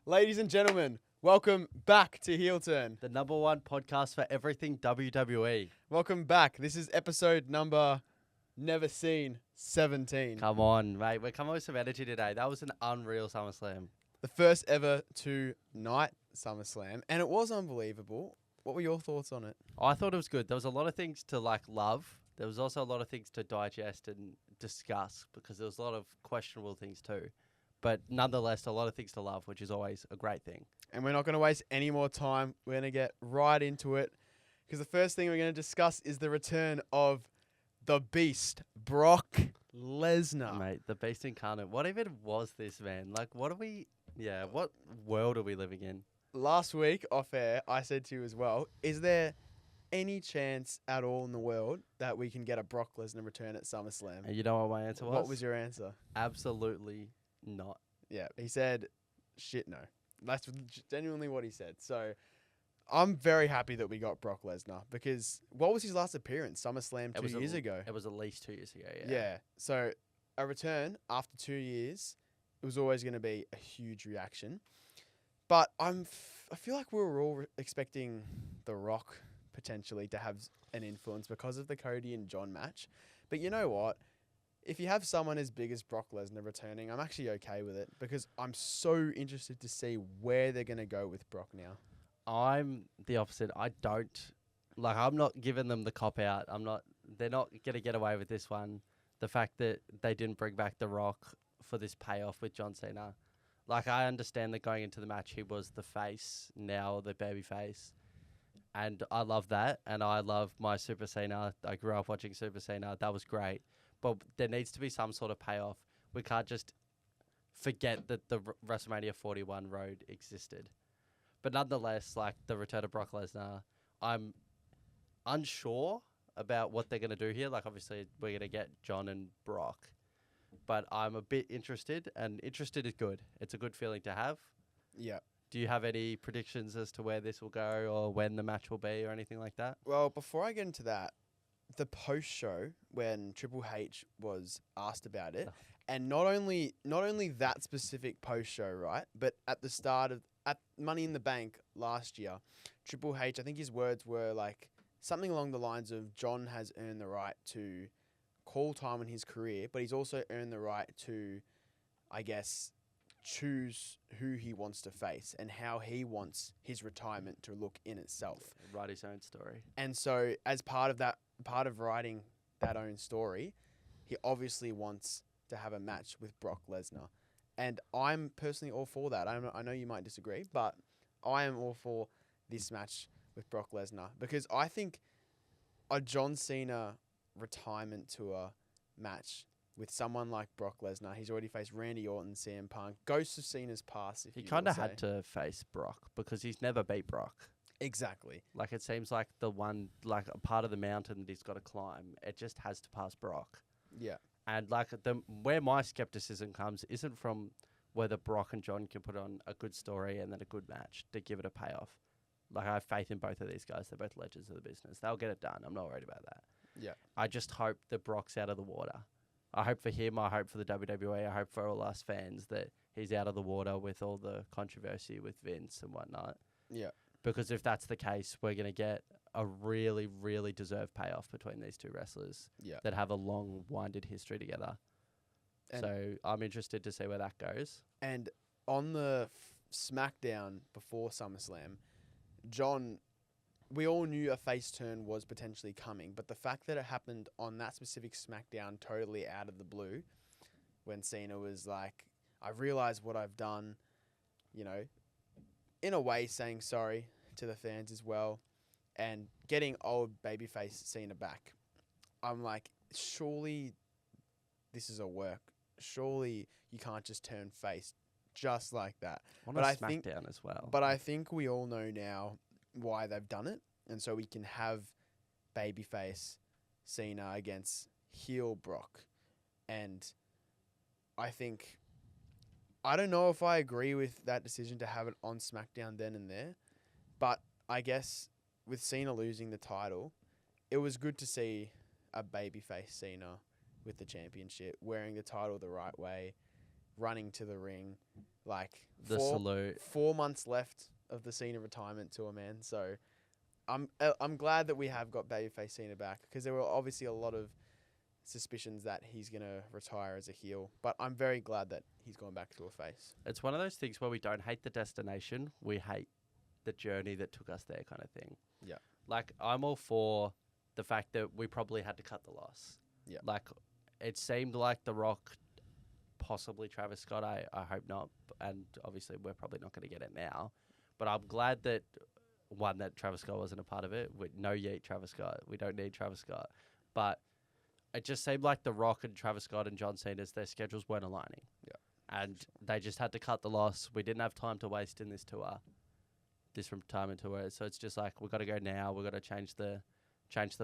Ladies and gentlemen, welcome back to Heel Turn. The number one podcast for everything WWE. Welcome back. This is episode number never seen 17. Come on, mate. We're coming with some energy today. That was an unreal SummerSlam. The first ever two-night SummerSlam, and it was unbelievable. What were your thoughts on it? I thought it was good. There was a lot of things to love. There was also a lot of things to digest and discuss because there was a lot of questionable things too. But nonetheless, a lot of things to love, which is always a great thing. And we're not going to waste any more time. We're going to get right into it because the first thing we're going to discuss is the return of the Beast, Brock Lesnar. Mate, the Beast incarnate. What even was this, man? What world are we living in? Last week, off air, I said to you as well, is there any chance at all in the world that we can get a Brock Lesnar return at SummerSlam? And you know what my answer was? What was your answer? Absolutely not. Yeah, he said, shit no. That's genuinely what he said. So I'm very happy that we got Brock Lesnar because what was his last appearance? SummerSlam 2 years ago. It was at least 2 years ago, yeah. Yeah. So a return after 2 years, it was always going to be a huge reaction. But I feel like we were all expecting The Rock potentially to have an influence because of the Cody and John match. But you know what? If you have someone as big as Brock Lesnar returning, I'm actually okay with it because I'm so interested to see where they're going to go with Brock now. I'm the opposite. I'm not giving them the cop out. They're not going to get away with this one. The fact that they didn't bring back The Rock for this payoff with John Cena. I understand that going into the match, he was the face, now the baby face. And I love that. And I love my Super Cena. I grew up watching Super Cena. That was great. But there needs to be some sort of payoff. We can't just forget that the WrestleMania 41 road existed. But nonetheless, the return of Brock Lesnar, I'm unsure about what they're going to do here. Obviously, we're going to get John and Brock. But I'm a bit interested, and interested is good. It's a good feeling to have. Yeah. Do you have any predictions as to where this will go or when the match will be or anything like that? Well, before I get into that, the post-show when Triple H was asked about it, and not only that specific post-show, right, but at the start of at Money in the Bank last year, Triple H, I think his words were something along the lines of John has earned the right to call time in his career, but he's also earned the right to, I guess, choose who he wants to face and how he wants his retirement to look in itself. Write his own story. And so as part of writing that own story, he obviously wants to have a match with Brock Lesnar. And I'm personally all for that. I know you might disagree, but I am all for this match with Brock Lesnar because I think a John Cena retirement tour match with someone like Brock Lesnar, he's already faced Randy Orton, CM Punk, ghosts of Cena's past. He kind of had to face Brock because he's never beat Brock. Exactly. It seems like the one, a part of the mountain that he's got to climb, it just has to pass Brock. Yeah. And where my skepticism comes isn't from whether Brock and John can put on a good story and then a good match to give it a payoff. I have faith in both of these guys. They're both legends of the business. They'll get it done. I'm not worried about that. Yeah. I just hope that Brock's out of the water. I hope for him. I hope for the WWE. I hope for all us fans that he's out of the water with all the controversy with Vince and whatnot. Yeah. Because if that's the case, we're going to get a really, really deserved payoff between these two wrestlers that have a long, winded history together. And so I'm interested to see where that goes. And on the SmackDown before SummerSlam, John, we all knew a face turn was potentially coming, but the fact that it happened on that specific SmackDown totally out of the blue, when Cena was like, I realize what I've done, in a way saying sorry to the fans as well, and getting old babyface Cena back. I'm like, surely this is a work. Surely you can't just turn face just like that. On a SmackDown as well. But I think we all know now why they've done it. And so we can have babyface Cena against heel Brock. And I don't know if I agree with that decision to have it on SmackDown then and there. But I guess with Cena losing the title, it was good to see a babyface Cena with the championship, wearing the title the right way, running to the ring, like The salute. 4 months left of the Cena retirement tour, man. So I'm glad that we have got babyface Cena back, because there were obviously a lot of suspicions that he's gonna retire as a heel, but I'm very glad that he's gone back to a face. It's one of those things where we don't hate the destination, we hate the journey that took us there, kind of thing. Yeah. Like, I'm all for the fact that we probably had to cut the loss. Yeah. Like, it seemed like The Rock, possibly Travis Scott, I hope not, and obviously we're probably not going to get it now, but I'm glad that, one, that Travis Scott wasn't a part of it. No yeet Travis Scott. We don't need Travis Scott. But it just seemed like The Rock and Travis Scott and John Cena's, their schedules weren't aligning. Yeah. And they just had to cut the loss. We didn't have time to waste in this tour, this retirement tour. So it's just like, we've got to go now. We've got to change the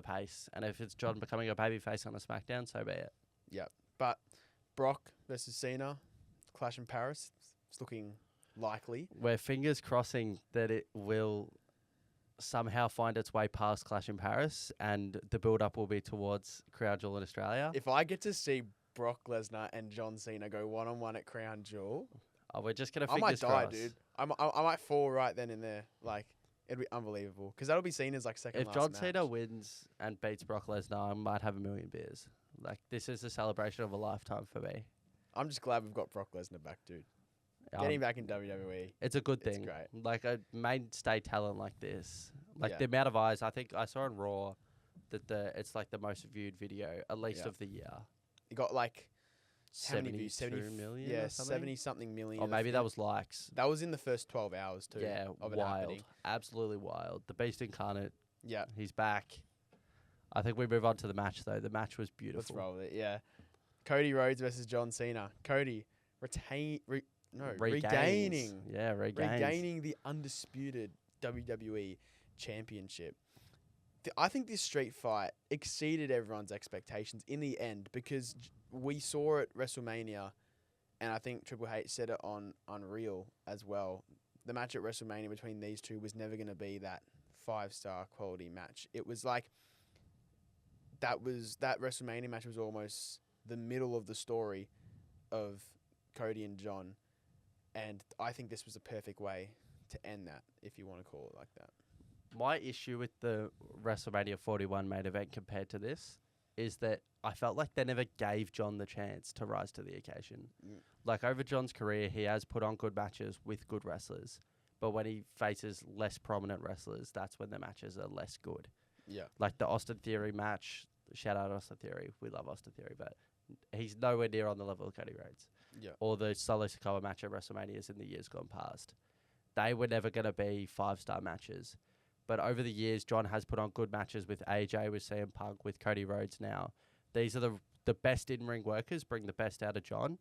pace. And if it's John becoming a babyface on a SmackDown, so be it. Yeah. But Brock versus Cena, Clash in Paris, it's looking likely. We're fingers crossing that it will somehow find its way past Clash in Paris, and the build-up will be towards Crown Jewel in Australia. If I get to see Brock Lesnar and John Cena go one-on-one at Crown Jewel, we're just going to I might fingers die, crossed. dude. I might fall right then and there. Like, it'd be unbelievable, because that'll be seen as like second If last John match. Cena wins and beats Brock Lesnar, I might have a million beers. Like, this is a celebration of a lifetime for me. I'm just glad we've got Brock Lesnar back, dude. Getting back in WWE. It's a good It's thing. great. Like, a mainstay talent like this. Like, Yeah. the amount of eyes, I think I saw on Raw that it's like the most viewed video, at least Yeah. of the year. He got like how many views? 72 million Yeah, or something? 70-something million. Or maybe that was likes. That was in the first 12 hours too. Yeah, of it wild. happening. Absolutely wild. The Beast Incarnate, Yeah, he's back. I think we move on to the match, though. The match was let's beautiful. roll with it. Yeah, Cody Rhodes versus John Cena. Cody regaining Yeah, regains. the undisputed WWE Championship. I think this street fight exceeded everyone's expectations in the end, because we saw it WrestleMania, and I think Triple H said it on Unreal as well. The match at WrestleMania between these two was never going to be that 5-star quality match. It was like that WrestleMania match was almost the middle of the story of Cody and John, and I think this was a perfect way to end that, if you want to call it like that. My issue with the WrestleMania 41 main event compared to this is that I felt like they never gave John the chance to rise to the occasion. Mm. Like, over John's career, he has put on good matches with good wrestlers, but when he faces less prominent wrestlers, that's when the matches are less good. Yeah. Like the Austin Theory match, shout out Austin Theory, we love Austin Theory, but he's nowhere near on the level of Cody Rhodes. Yeah. Or the Solo Sikoa match at WrestleManias in the years gone past. They were never going to be 5-star matches. But over the years, John has put on good matches with AJ, with CM Punk, with Cody Rhodes now. These are the best in-ring workers, bring the best out of John.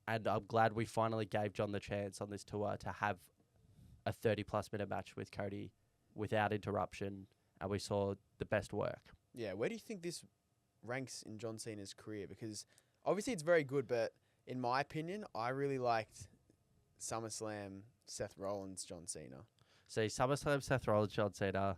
And I'm glad we finally gave John the chance on this tour to have a 30-plus minute match with Cody without interruption, and we saw the best work. Yeah, where do you think this ranks in John Cena's career? Because obviously it's very good, but in my opinion, I really liked SummerSlam Seth Rollins, John Cena. See, SummerSlam Seth Rollins, John Cena.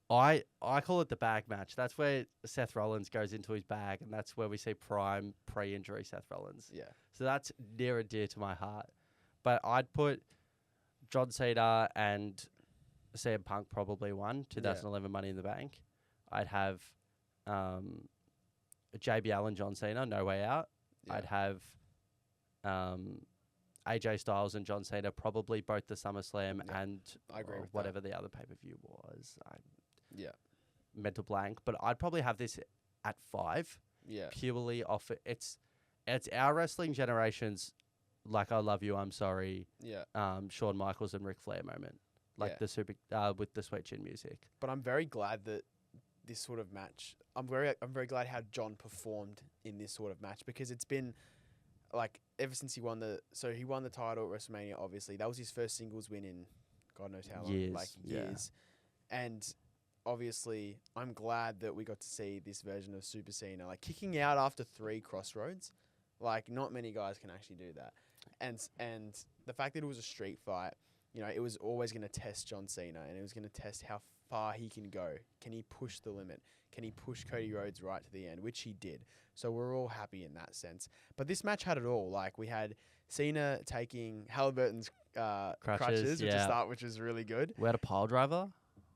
I call it the bag match. That's where Seth Rollins goes into his bag, and that's where we see prime pre-injury Seth Rollins. Yeah. So that's near and dear to my heart. But I'd put John Cena and CM Punk probably won, 2011 Money in the Bank. I'd have JBL and John Cena, No Way Out. Yeah. I'd have AJ Styles and John Cena, probably both the SummerSlam Yeah, and I agree with whatever the other pay-per-view was. Yeah. Mental blank. But I'd probably have this at 5. Yeah. Purely off it. It's our wrestling generation's Like I Love You, I'm Sorry, Yeah. Shawn Michaels and Ric Flair moment. Like Yeah. the super with the Sweet Chin music. But I'm very glad that this sort of match, I'm very glad how John performed in this sort of match, because it's been like ever since he won the title at WrestleMania, obviously. That was his first singles win in God knows how long. Years, Like yeah. years. And obviously I'm glad that we got to see this version of Super Cena, like kicking out after 3 crossroads. Like, not many guys can actually do that. And the fact that it was a street fight, you know, it was always going to test John Cena, and it was going to test how far he can go. Can he push the limit? Can he push Cody Rhodes right to the end, which he did. So we're all happy in that sense. But this match had it all. Like, we had Cena taking Halliburton's crutches yeah. to start, which was really good. We had a pile driver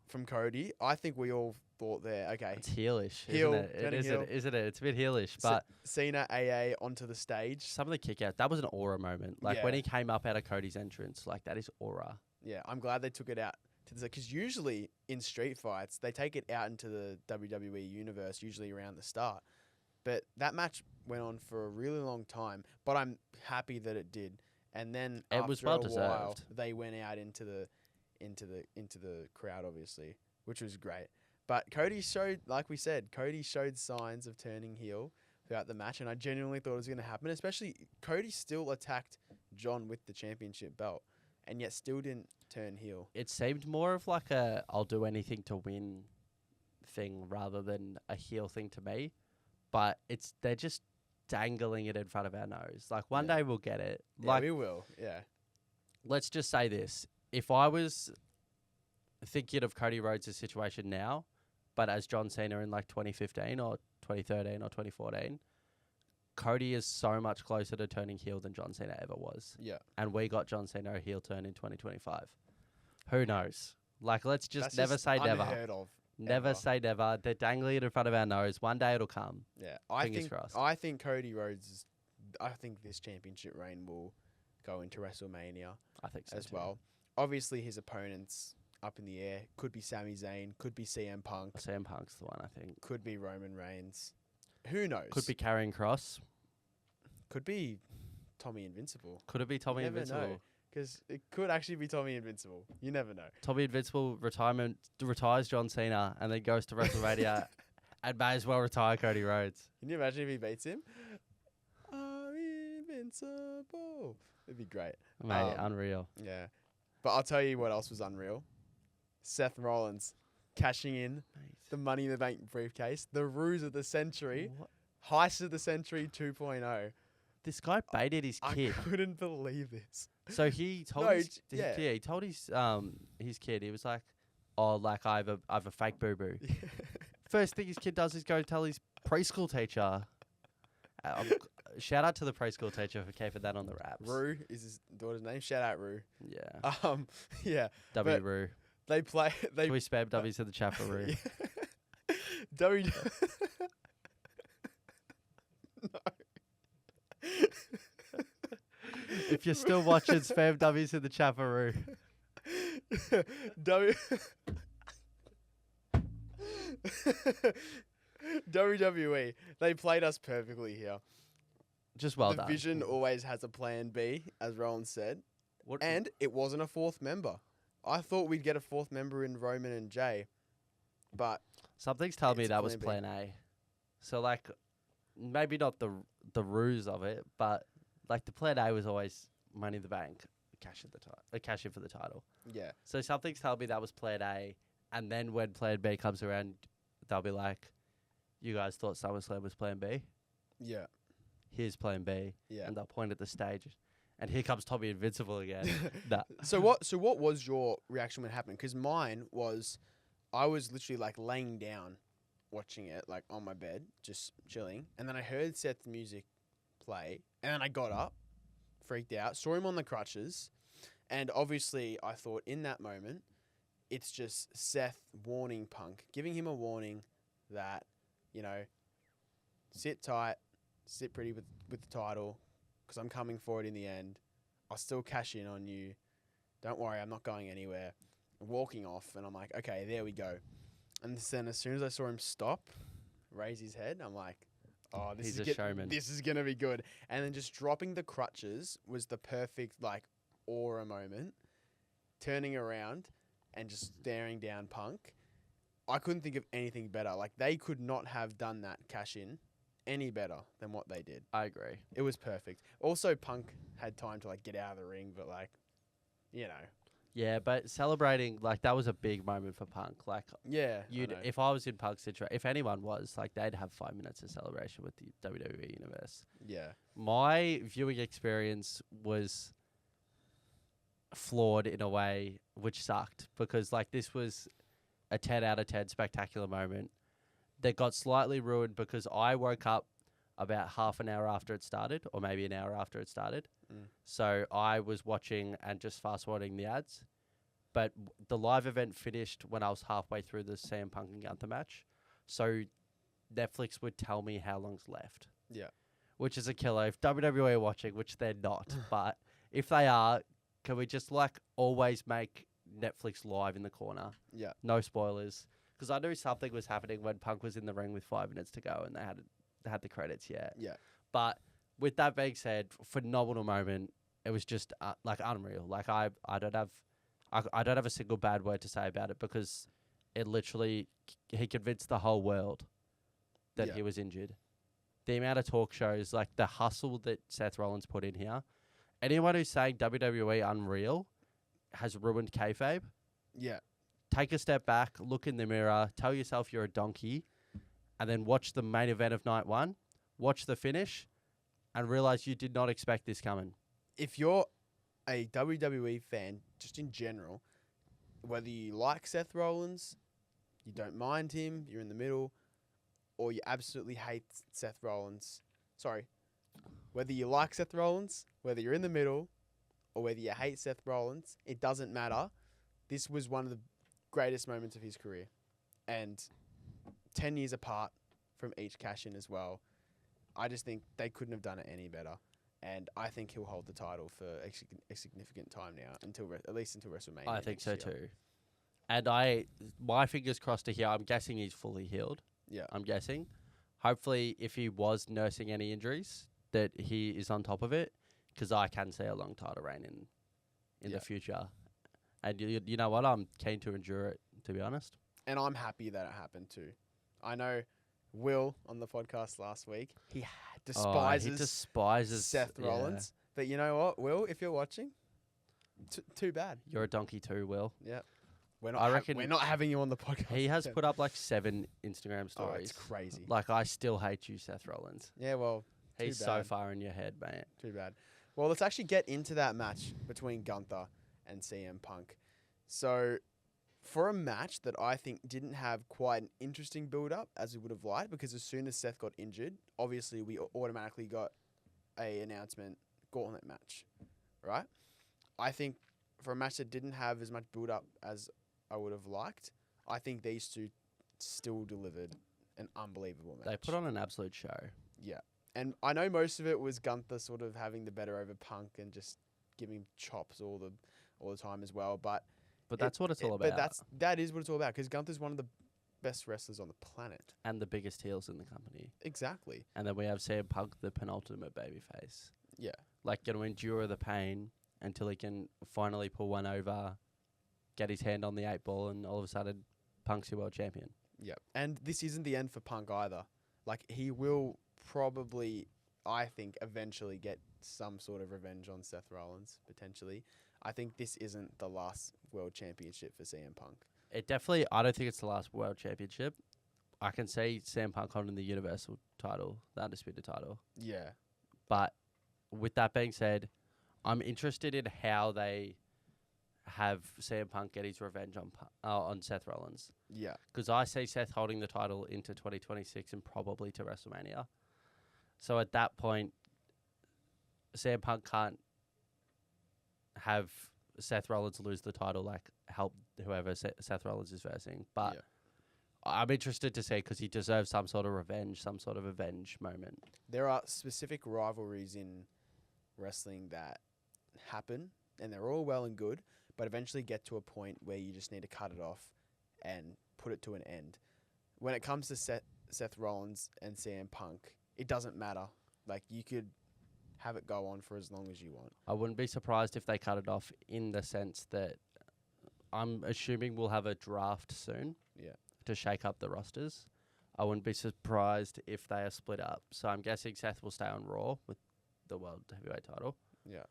From Cody. I think we all thought there, okay. It's heelish, Heel, isn't it? heel. Isn't it? It's a bit heelish, but Cena AA onto the stage. some of the kick-outs, that was an aura moment. Like, when Yeah. he came up out of Cody's entrance, like, that is aura. Yeah, I'm glad they took it out to the, because usually in street fights they take it out into the WWE universe, usually around the start. But that match went on for a really long time. But I'm happy that it did. And then It was after well a while, deserved. they went out into the crowd, obviously, which was great. But Cody showed, like we said, Cody showed signs of turning heel throughout the match, and I genuinely thought it was going to happen. Especially Cody still attacked John with the championship belt, and yet still didn't turn heel. It seemed more of like a I'll do anything to win thing rather than a heel thing to me. But they're just dangling it in front of our nose. Like, one Yeah. day we'll get it. Yeah, Like, we will. Yeah. let's just say this. If I was thinking of Cody Rhodes' situation now, but as John Cena in like 2015 or 2013 or 2014, Cody is so much closer to turning heel than John Cena ever was. Yeah. And we got John Cena a heel turn in 2025. Who knows? Like, let's just That's never say never. unheard of. Never ever. say never. They're dangling it in front of our nose. One day it'll come. Yeah, Fingers crossed. I think Cody Rhodes. I think this championship reign will go into WrestleMania I think so as too. well. Obviously, his opponents up in the air. Could be Sami Zayn. Could be CM Punk. CM Punk's the one, I think. Could be Roman Reigns. Who knows? Could be Karrion Kross. Could be Tommy Invincible. Could it be Tommy never Invincible? know. Because it could actually be Tommy Invincible. You never know. Tommy Invincible retires John Cena and then goes to WrestleMania and may as well retire Cody Rhodes. Can you imagine if he beats him? I'm invincible. It'd be great. Mate, unreal. Yeah. But I'll tell you what else was unreal. Seth Rollins cashing in the Money in the Bank briefcase. The ruse of the century. What? Heist of the century 2.0. This guy baited his kid. I couldn't believe this. So he told No, he told his kid, he was like, oh, like I have a fake boo boo. First thing his kid does is go tell his preschool teacher. Shout out to the preschool teacher for keeping that on the wraps. Rue is his daughter's name. Shout out Rue. Yeah. Yeah. W but Roo. They play. Can we spam W's in the chat for Roo? W. If you're still watching, spam W's in the chat for Roo. WWE. They played us perfectly here. Just well the done. Vision always has a plan B, as Rollins said. What, And it wasn't a fourth member. I thought we'd get a fourth member in Roman and Jay. But something's telling me it's that was plan B. plan A. So, like, maybe not the ruse of it, but, like, the plan A was always Money in the Bank, cash in for the title. yeah. So something's telling me that was plan A, and then when plan B comes around, they'll be like, you guys thought SummerSlam was plan B? Yeah. Here's plan B. Yeah. And they'll point at the stage, and here comes Tommy Invincible again. Nah. So what was your reaction when it happened? Because mine was, I was literally like laying down, watching it like on my bed, just chilling, and then I heard Seth's music play, and then I got up, freaked out, saw him on the crutches, and obviously I thought in that moment, it's just Seth warning Punk, giving him a warning that, you know, sit tight, sit pretty with the title, because I'm coming for it in the end. I'll still cash in on you. Don't worry, I'm not going anywhere. Walking off, and I'm like, okay, there we go. And then as soon as I saw him stop, raise his head, I'm like, oh, He's a showman. This is going to be good. And then just dropping the crutches was the perfect, like, aura moment. Turning around and just staring down Punk. I couldn't think of anything better. Like, they could not have done that cash in any better than what they did. I agree. It was perfect. Also, Punk had time to, like, get out of the ring, but, like, you know. Yeah, but celebrating, like, that was a big moment for Punk. Like, Yeah. if I was in Punk's situation, if anyone was, like, they'd have 5 minutes of celebration with the WWE Universe. Yeah. My viewing experience was flawed in a way which sucked because, like, this was a 10 out of 10 spectacular moment that got slightly ruined because I woke up about half an hour after it started, or maybe an hour after it started. So I was watching and just fast-forwarding the ads. But the live event finished when I was halfway through the CM Punk and Gunther match. So Netflix would tell me how long's left. Yeah. Which is a killer. If WWE are watching, which they're not, but if they are, can we just always make Netflix live in the corner? Yeah. No spoilers. Because I knew something was happening when Punk was in the ring with 5 minutes to go and they had the credits yet. Yeah. But with that being said, phenomenal moment. It was just unreal. I don't have a single bad word to say about it because it literally he convinced the whole world that he was injured. The amount of talk shows, the hustle that Seth Rollins put in here. Anyone who's saying WWE unreal has ruined kayfabe. Yeah. Take a step back, look in the mirror, tell yourself you're a donkey, and then watch the main event of night 1, watch the finish, and realize you did not expect this coming. If you're a WWE fan, just in general, whether you like Seth Rollins, you don't mind him, you're in the middle, or you absolutely hate Seth Rollins. Sorry. Whether you like Seth Rollins, whether you're in the middle, or whether you hate Seth Rollins, it doesn't matter. This was one of the greatest moments of his career. And 10 years apart from each cash-in as well. I just think they couldn't have done it any better. And I think he'll hold the title for a significant time now, at least until WrestleMania. I think so too. And my fingers crossed to here. I'm guessing he's fully healed. Yeah. I'm guessing. Hopefully, if he was nursing any injuries, that he is on top of it, because I can see a long title reign in the future. And you know what? I'm keen to endure it, to be honest. And I'm happy that it happened too. I know Will on the podcast last week, he despises Seth Rollins. But you know what, Will, if you're watching, too bad. You're a donkey too, Will. Yeah. We're not having you on the podcast. He has put up 7 Instagram stories. Oh, it's crazy. I still hate you, Seth Rollins. Yeah, well, he's so far in your head, mate. Too bad. Well, let's actually get into that match between Gunther and CM Punk. So, for a match that I think didn't have quite an interesting build-up as we would have liked, because as soon as Seth got injured, obviously we automatically got a announcement gauntlet match, right? I think for a match that didn't have as much build-up as I would have liked, I think these two still delivered an unbelievable match. They put on an absolute show. Yeah. And I know most of it was Gunther sort of having the better over Punk and just giving chops all the time as well, but that's what it's all about. But that is what it's all about, because Gunther's one of the best wrestlers on the planet. And the biggest heels in the company. Exactly. And then we have CM Punk, the penultimate babyface. Yeah. Going to endure the pain until he can finally pull one over, get his hand on the 8 ball, and all of a sudden, Punk's your world champion. Yeah. And this isn't the end for Punk either. He will probably, I think, eventually get some sort of revenge on Seth Rollins, potentially. I think this isn't the last world championship for CM Punk. I don't think it's the last world championship. I can see CM Punk holding the Universal title, the Undisputed title. Yeah. But with that being said, I'm interested in how they have CM Punk get his revenge on Seth Rollins. Yeah. Because I see Seth holding the title into 2026 and probably to WrestleMania. So at that point, CM Punk can't have Seth Rollins lose the title, help whoever Seth Rollins is versing. But I'm interested to see, because he deserves some sort of revenge, some sort of avenge moment. There are specific rivalries in wrestling that happen, and they're all well and good, but eventually get to a point where you just need to cut it off and put it to an end. When it comes to Seth Rollins and CM Punk, it doesn't matter. You could have it go on for as long as you want. I wouldn't be surprised if they cut it off, in the sense that I'm assuming we'll have a draft soon to shake up the rosters. I wouldn't be surprised if they are split up. So I'm guessing Seth will stay on Raw with the World Heavyweight title. Yeah.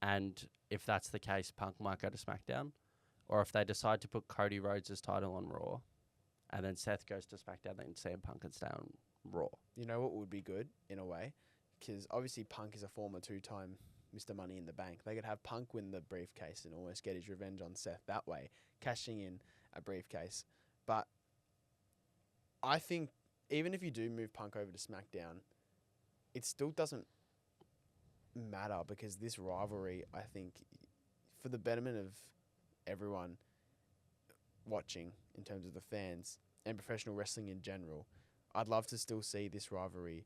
And if that's the case, Punk might go to SmackDown. Or if they decide to put Cody Rhodes' title on Raw, and then Seth goes to SmackDown, then CM Punk can stay on Raw. You know what would be good, in a way? Because obviously Punk is a former 2-time Mr. Money in the Bank. They could have Punk win the briefcase and almost get his revenge on Seth that way, cashing in a briefcase. But I think even if you do move Punk over to SmackDown, it still doesn't matter because this rivalry, I think, for the betterment of everyone watching in terms of the fans and professional wrestling in general, I'd love to still see this rivalry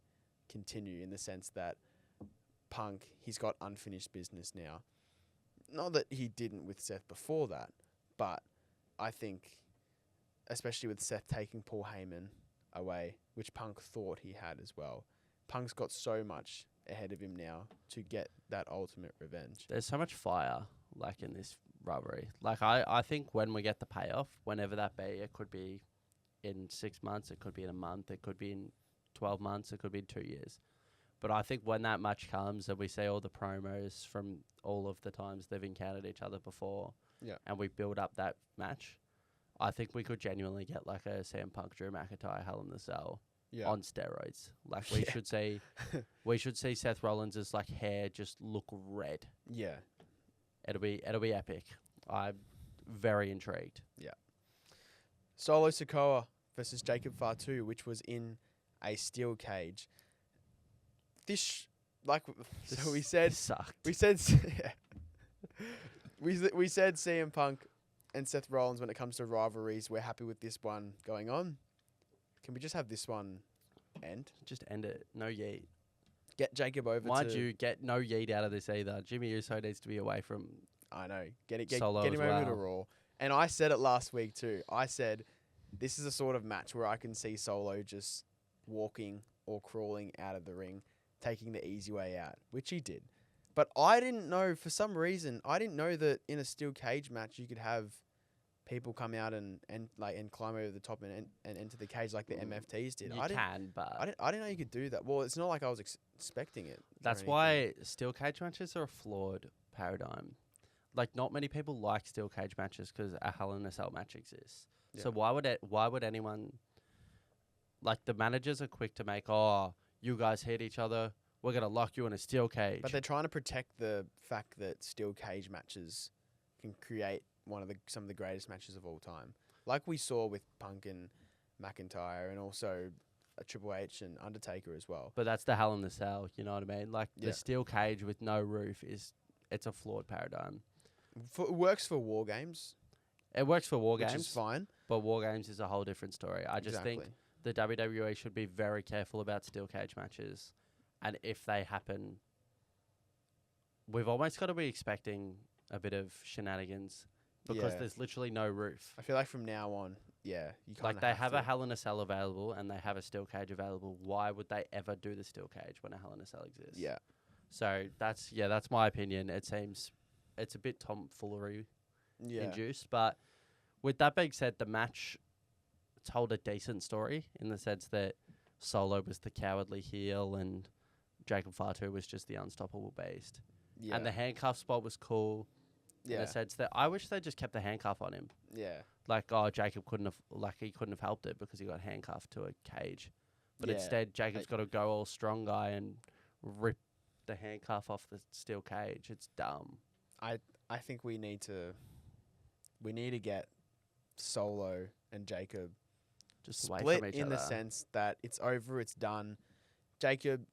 continue in the sense that Punk, he's got unfinished business now. Not that he didn't with Seth before that, but I think, especially with Seth taking Paul Heyman away, which Punk thought he had as well, Punk's got so much ahead of him now to get that ultimate revenge. There's so much fire, like, in this rivalry. Like, I think when we get the payoff, whenever that be, it could be in 6 months, it could be in a month, it could be in 12 months, it could be in 2 years. But I think when that match comes and we see all the promos from all of the times they've encountered each other before, and we build up that match, I think we could genuinely get like a CM Punk Drew McIntyre Hell in the Cell on steroids. Like we should see Seth Rollins' like hair just look red. Yeah. It'll be epic. I'm very intrigued. Yeah. Solo Sikoa versus Jacob Fatu, which was in a steel cage. We said sucked. We said we said CM Punk and Seth Rollins when it comes to rivalries, we're happy with this one going on. Can we just have this one end? Just end it. No yeet. Get Jacob over. Mind you, get no yeet out of this either. Jimmy Uso needs to be away from. I know. Get Solo him as over to well. Raw. And I said it last week too. I said this is a sort of match where I can see Solo just walking or crawling out of the ring, taking the easy way out, which he did. But I didn't know, for some reason, that in a steel cage match you could have people come out and climb over the top and enter the cage like the MFTs did. You can, but I didn't know you could do that. Well, it's not like I was expecting it. That's why steel cage matches are a flawed paradigm. Like, not many people like steel cage matches because a Hell in a Cell match exists. Yeah. So why would anyone... Like, the managers are quick to make, you guys hate each other, we're going to lock you in a steel cage. But they're trying to protect the fact that steel cage matches can create some of the greatest matches of all time. Like we saw with Punk and McIntyre and also a Triple H and Undertaker as well. But that's the Hell in the Cell, you know what I mean? Like, the steel cage with no roof it's a flawed paradigm. It works for War Games. It works for War Games. Which is fine. But War Games is a whole different story. I just think the WWE should be very careful about steel cage matches. And if they happen, we've almost got to be expecting a bit of shenanigans because there's literally no roof. I feel like from now on, you kind of they have a Hell in a Cell available and they have a steel cage available. Why would they ever do the steel cage when a Hell in a Cell exists? Yeah. So that's my opinion. It seems it's a bit tomfoolery induced. But with that being said, the match told a decent story in the sense that Solo was the cowardly heel and Jacob Fatu was just the unstoppable beast. Yeah. And the handcuff spot was cool in the sense that I wish they just kept the handcuff on him. Yeah. Like, Jacob couldn't have helped it because he got handcuffed to a cage. But instead, Jacob's got to go all strong guy and rip the handcuff off the steel cage. It's dumb. I think we need to get Solo and Jacob just split in the sense that it's over, it's done. Jacob,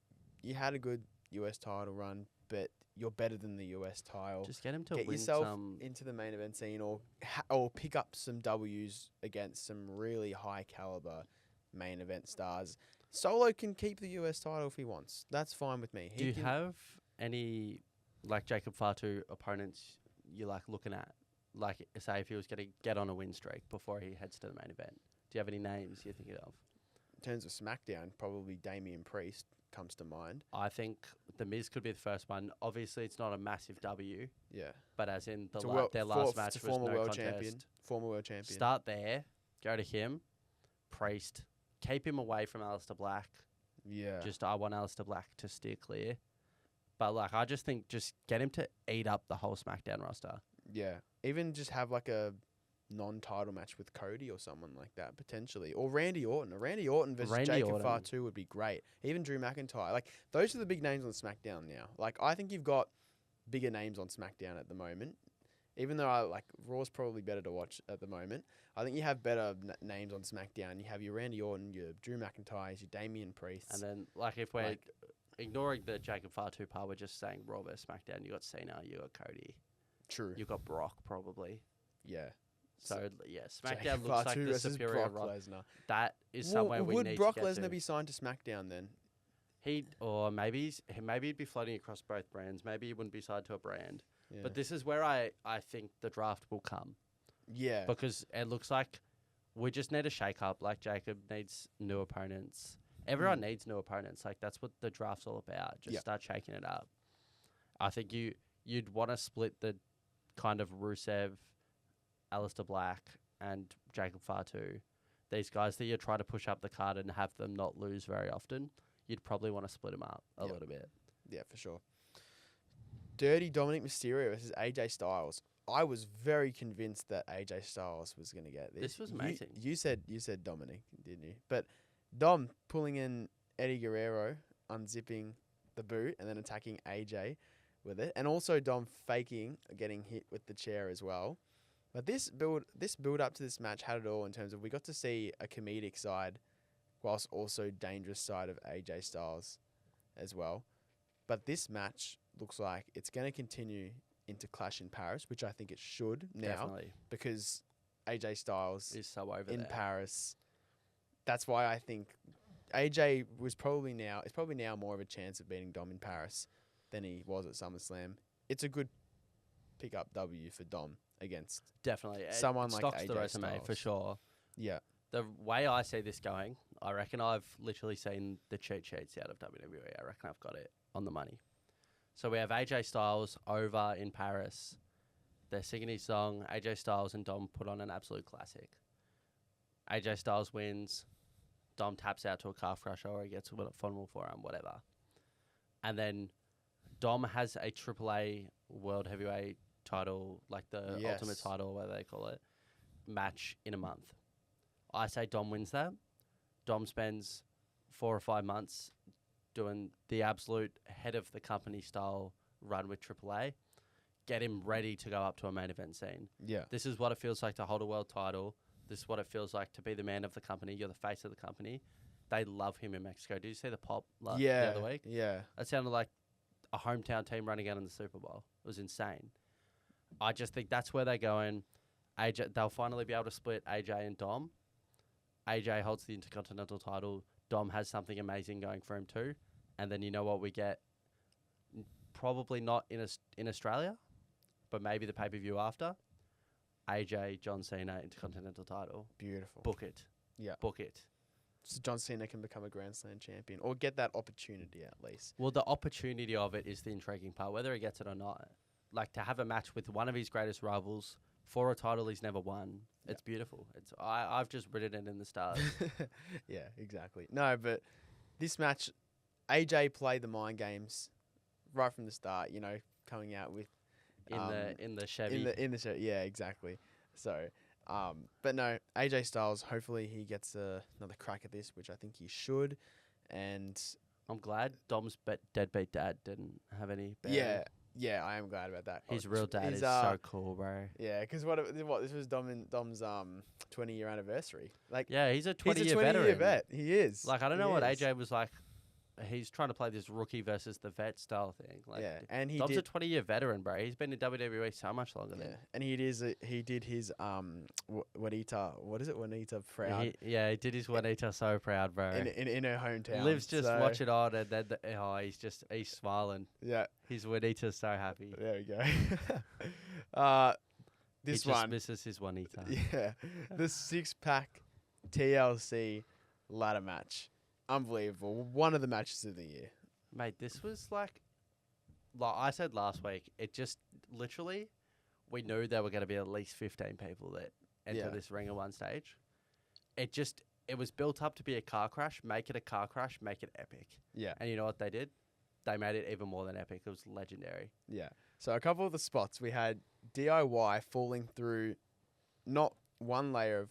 you had a good US title run, but you're better than the US title. Just get him to get win yourself some into the main event scene, or pick up some W's against some really high caliber main event stars. Solo can keep the US title if he wants. That's fine with me. Do you have any Jacob Fatu opponents you looking at? Like, say if he was going to get on a win streak before he heads to the main event. Do you have any names you're thinking of? In terms of SmackDown, probably Damian Priest comes to mind. I think The Miz could be the first one. Obviously, it's not a massive W. Yeah. But as in their last match was former no world contest. Champion. Former world champion. Start there. Go to him. Priest. Keep him away from Aleister Black. Yeah. I want Aleister Black to steer clear. But I just think just get him to eat up the whole SmackDown roster. Yeah. Even just have a non-title match with Cody or someone like that, potentially. Or Randy Orton. A Randy Orton versus Jacob Fatu would be great. Even Drew McIntyre. Those are the big names on SmackDown now. I think you've got bigger names on SmackDown at the moment. Even though I like Raw's probably better to watch at the moment, I think you have better names on SmackDown. You have your Randy Orton, your Drew McIntyre, your Damian Priest. And then, like, if we're ignoring the Jacob Fatu part, we're just saying Raw versus SmackDown. You got Cena, you got Cody. True. You got Brock, probably. Yeah. So, yeah, SmackDown Jacob looks Fatu like the versus superior Brock Raw. Lesnar. That is somewhere we need Brock to get Lesnar to. be signed to SmackDown then? Maybe he'd be floating across both brands. Maybe he wouldn't be signed to a brand. Yeah. But this is where I think the draft will come. Yeah. Because it looks like we just need a shake-up. Like, Jacob needs new opponents. Everyone needs new opponents. Like, that's what the draft's all about. Just start shaking it up. I think you'd want to split the kind of Rusev, Aleister Black, and Jacob Fatu. These guys that you try to push up the card and have them not lose very often. You'd probably want to split them up a little bit. Yeah, for sure. Dirty Dominic Mysterio versus AJ Styles. I was very convinced that AJ Styles was going to get this. This was amazing. You said Dominic, didn't you? But Dom pulling in Eddie Guerrero, unzipping the boot, and then attacking AJ with it, and also Dom faking getting hit with the chair as well. But this build up to this match had it all in terms of we got to see a comedic side, whilst also dangerous side of AJ Styles as well. But this match looks like it's going to continue into Clash in Paris, which I think it should now. Definitely. Because AJ Styles is so over in there. Paris. That's why I think AJ is probably now more of a chance of beating Dom in Paris than he was at SummerSlam. It's a good pick-up W for Dom against Definitely. someone like stocks AJ the resume Styles. for sure. Yeah. The way I see this going, I reckon I've literally seen the cheat sheets out of WWE. I reckon I've got it on the money. So we have AJ Styles over in Paris. They're singing his song. AJ Styles and Dom put on an absolute classic. AJ Styles wins. Dom taps out to a calf crusher or he gets a fumble forearm, whatever. And then Dom has a AAA World Heavyweight title, like the Ultimate title, whatever they call it, match in a month. I say Dom wins that. Dom spends 4 or 5 months doing the absolute head of the company style run with AAA. Get him ready to go up to a main event scene. Yeah. This is what it feels like to hold a world title. This is what it feels like to be the man of the company. You're the face of the company. They love him in Mexico. Did you see the pop the other week? Yeah. That sounded like a hometown team running out in the Super Bowl. It was insane. I just think that's where they're going. AJ, they'll finally be able to split AJ and Dom. AJ holds the Intercontinental title. Dom has something amazing going for him too. And then you know what we get? Probably not in Australia, but maybe the pay-per-view after. AJ, John Cena, Intercontinental title. Beautiful. Book it. Yeah. Book it. So John Cena can become a Grand Slam champion or get that opportunity at least. Well, the opportunity of it is the intriguing part, whether he gets it or not. Like, to have a match with one of his greatest rivals for a title he's never won. It's beautiful. I've just written it in the stars. Yeah, exactly. No, but this match, AJ played the mind games right from the start, you know, coming out with in the Chevy. in the show. Yeah, exactly. So, but no, AJ Styles, hopefully he gets another crack at this, which I think he should. And I'm glad Dom's deadbeat dad didn't have any bearing. Yeah, I am glad about that. His real dad is so cool, bro. Yeah, because what this was Dom's 20-year anniversary. Like, yeah, he's a 20-year he's a 20-year vet. He is. Like, I don't know what AJ was like. He's trying to play this rookie versus the vet style thing. Like, yeah, and Dom's a 20-year veteran, bro. He's been in WWE so much longer than. And he did his Juanita, what is it? Juanita proud. He did his Juanita so proud, bro. In her hometown. Liv's just watching on, and then he's smiling. Yeah, his Juanita's so happy. There we go. This he just one misses his Juanita. Yeah, the 6-pack TLC ladder match. Unbelievable. One of the matches of the year. Mate, this was like I said last week, it just literally, we knew there were going to be at least 15 people that enter this ring at one stage. It was built up to be a car crash. Make it a car crash. Make it epic. Yeah. And you know what they did? They made it even more than epic. It was legendary. Yeah. So a couple of the spots, we had DIY falling through not one layer of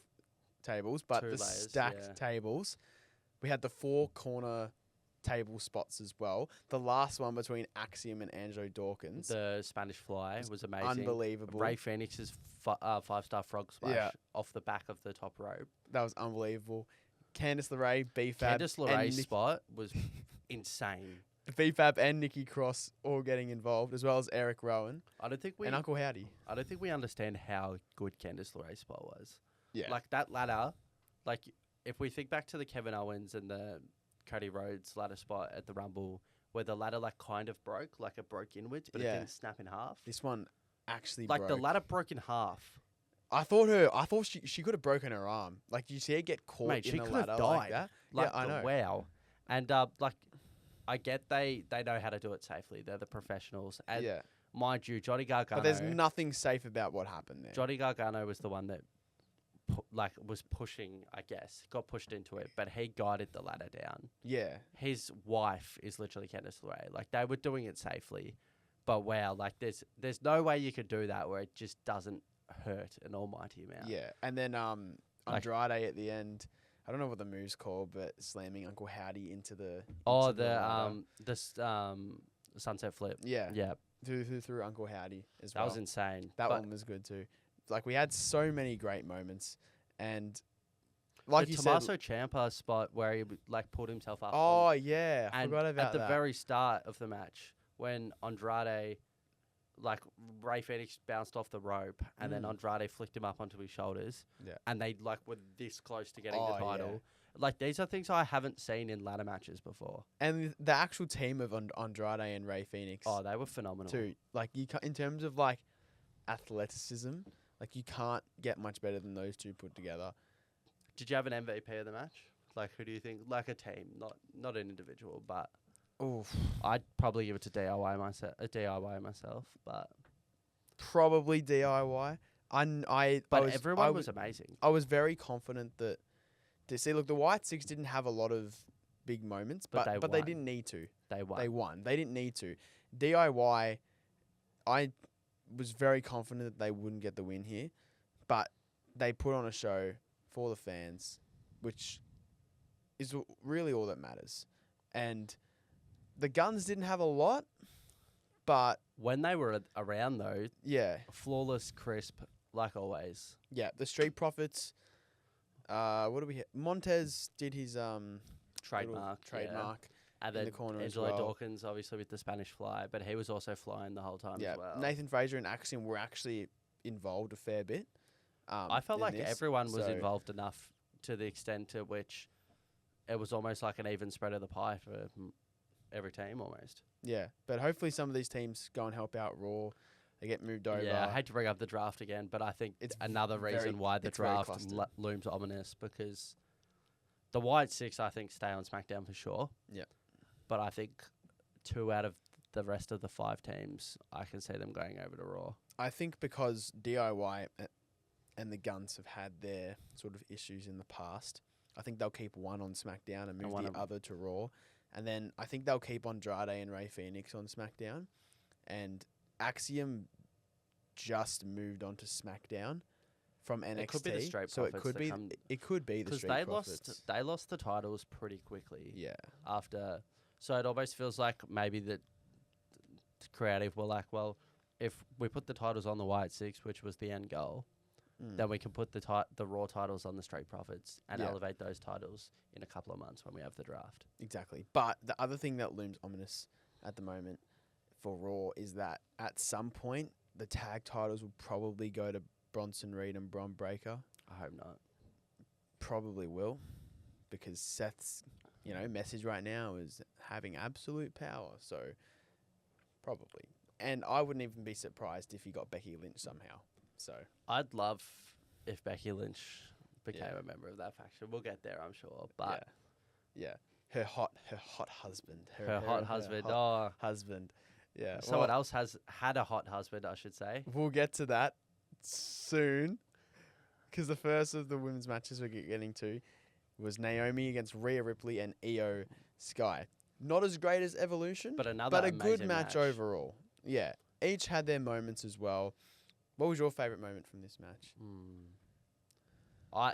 tables, but the stacked tables. We had the 4 corner table spots as well. The last one between Axiom and Angelo Dawkins. The Spanish Fly was amazing. Unbelievable. Ray Phoenix's 5-star frog splash off the back of the top rope. That was unbelievable. Candice LeRae, B-Fab. Candice LeRae's spot was insane. B-Fab and Nikki Cross all getting involved, as well as Eric Rowan. And Uncle Howdy. I don't think we understand how good Candice LeRae's spot was. Yeah. Like that ladder, like if we think back to the Kevin Owens and the Cody Rhodes ladder spot at the Rumble, where the ladder like kind of broke, like it broke inwards, but it didn't snap in half. This one actually broke. Like the ladder broke in half. I thought she could have broken her arm. Like, you see her get caught in the ladder like that? Like, yeah, I know. Wow. And like, I get they know how to do it safely. They're the professionals. And mind you, Johnny Gargano. But there's nothing safe about what happened there. Johnny Gargano was the one that was pushing, I guess. Got pushed into it, but he guided the ladder down. Yeah. His wife is literally Candice LeRae. Like, they were doing it safely. But wow, like there's no way you could do that where it just doesn't hurt an almighty amount. Yeah. And then Andrade at the end, I don't know what the move's called, but slamming Uncle Howdy into the sunset flip. Yeah. Yeah. Through Uncle Howdy as well. That was insane. That one was good too. Like, we had so many great moments, and like you Tommaso said, Ciampa spot where he like pulled himself up. Oh yeah, I and forgot about that. At the very start of the match, when Andrade, like Ray Phoenix bounced off the rope, and then Andrade flicked him up onto his shoulders. Yeah. And they like were this close to getting the title. Yeah. Like, these are things I haven't seen in ladder matches before. And the actual team of Andrade and Ray Phoenix. Oh, they were phenomenal too. Like, in terms of like athleticism, like, you can't get much better than those two put together. Did you have an MVP of the match? Like, who do you think? Like a team, not an individual, but I'd probably give it to DIY myself, but probably DIY. Everyone was amazing. I was very confident that. Look, the White Six didn't have a lot of big moments, but they didn't need to. They won. They won. They didn't need to. DIY, I was very confident that they wouldn't get the win here, but they put on a show for the fans, which is really all that matters. And the Guns didn't have a lot, but when they were around though, flawless, crisp, like always. Yeah, the Street Profits. What do we hit? Montez did his trademark. And then in the corner Angelo as well. Dawkins, obviously with the Spanish Fly, but he was also flying the whole time as well. Nathan Fraser and Axiom were actually involved a fair bit. I felt like everyone was involved enough to the extent to which it was almost like an even spread of the pie for every team almost. Yeah, but hopefully some of these teams go and help out Raw. They get moved over. Yeah, I hate to bring up the draft again, but I think it's another reason why the draft looms ominous, because the White Six, I think, stay on SmackDown for sure. Yeah. But I think 2 out of the rest of the 5 teams, I can see them going over to Raw. I think because DIY and the Guns have had their sort of issues in the past, I think they'll keep one on SmackDown and move the other to Raw. And then I think they'll keep Andrade and Ray Phoenix on SmackDown. And Axiom just moved on to SmackDown from NXT. It could be the Straight Profits. So it could be the Straight Profits. They lost the titles pretty quickly. Yeah. After, so it almost feels like maybe the creative were like, well, if we put the titles on the White Six, which was the end goal, then we can put the Raw titles on the Straight Profits and elevate those titles in a couple of months when we have the draft. Exactly. But the other thing that looms ominous at the moment for Raw is that at some point the tag titles will probably go to Bronson Reed and Bron Breakker. I hope not. Probably will, because Seth's message right now is having absolute power. So probably, and I wouldn't even be surprised if he got Becky Lynch somehow. So I'd love if Becky Lynch became a member of that faction. We'll get there, I'm sure. But yeah. Her hot husband. Her hot husband. Husband. Yeah. Someone else has had a hot husband, I should say. We'll get to that soon, because the first of the women's matches we're getting to was Naomi against Rhea Ripley and Iyo Sky. Not as great as Evolution, but a good match overall. Yeah. Each had their moments as well. What was your favourite moment from this match?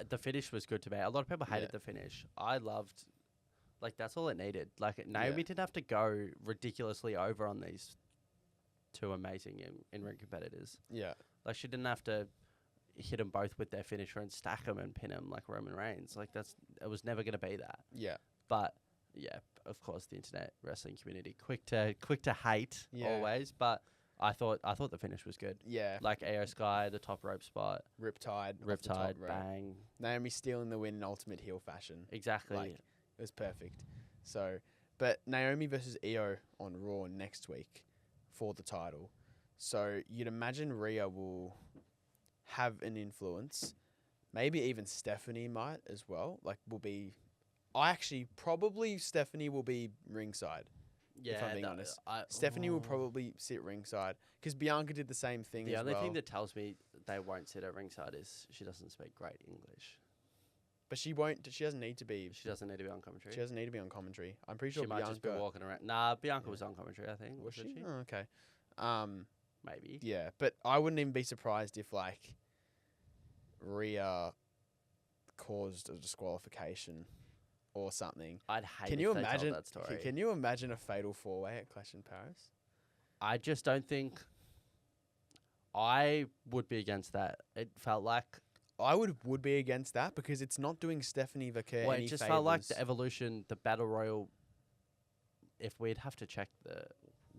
The finish was good to me. A lot of people hated the finish. I loved Like, that's all it needed. Like, Naomi didn't have to go ridiculously over on these two amazing in-ring competitors. Yeah. Like, she didn't have to hit them both with their finisher and stack them and pin them like Roman Reigns. Like, it was never going to be that. Yeah. But, yeah, of course, the internet wrestling community, quick to hate always. But I thought the finish was good. Yeah. Like, Iyo Sky, the top rope spot. Riptide, bang. Naomi stealing the win in ultimate heel fashion. Exactly. Like, it was perfect. So, but Naomi versus Iyo on Raw next week for the title. So you'd imagine Rhea will have an influence. Maybe even Stephanie might as well. Like, probably Stephanie will be ringside. Yeah, if I'm being honest. Stephanie will probably sit ringside because Bianca did the same thing as well. The only thing that tells me they won't sit at ringside is she doesn't speak great English. But she won't. She doesn't need to be. She doesn't need to be on commentary. She doesn't need to be on commentary. I'm pretty sure she Bianca might just be walking around. Nah, Bianca was on commentary, I think. Was she? Oh, okay. Maybe. Yeah, but I wouldn't even be surprised if, like, Rhea caused a disqualification or something. I'd hate Can if you they imagine told that story. Can you imagine a fatal 4-way at Clash in Paris? I just don't think I would be against that. It felt like I would be against that because it's not doing Stephanie Vaquer any it just favors. felt like the evolution, the battle royal. If we'd have to check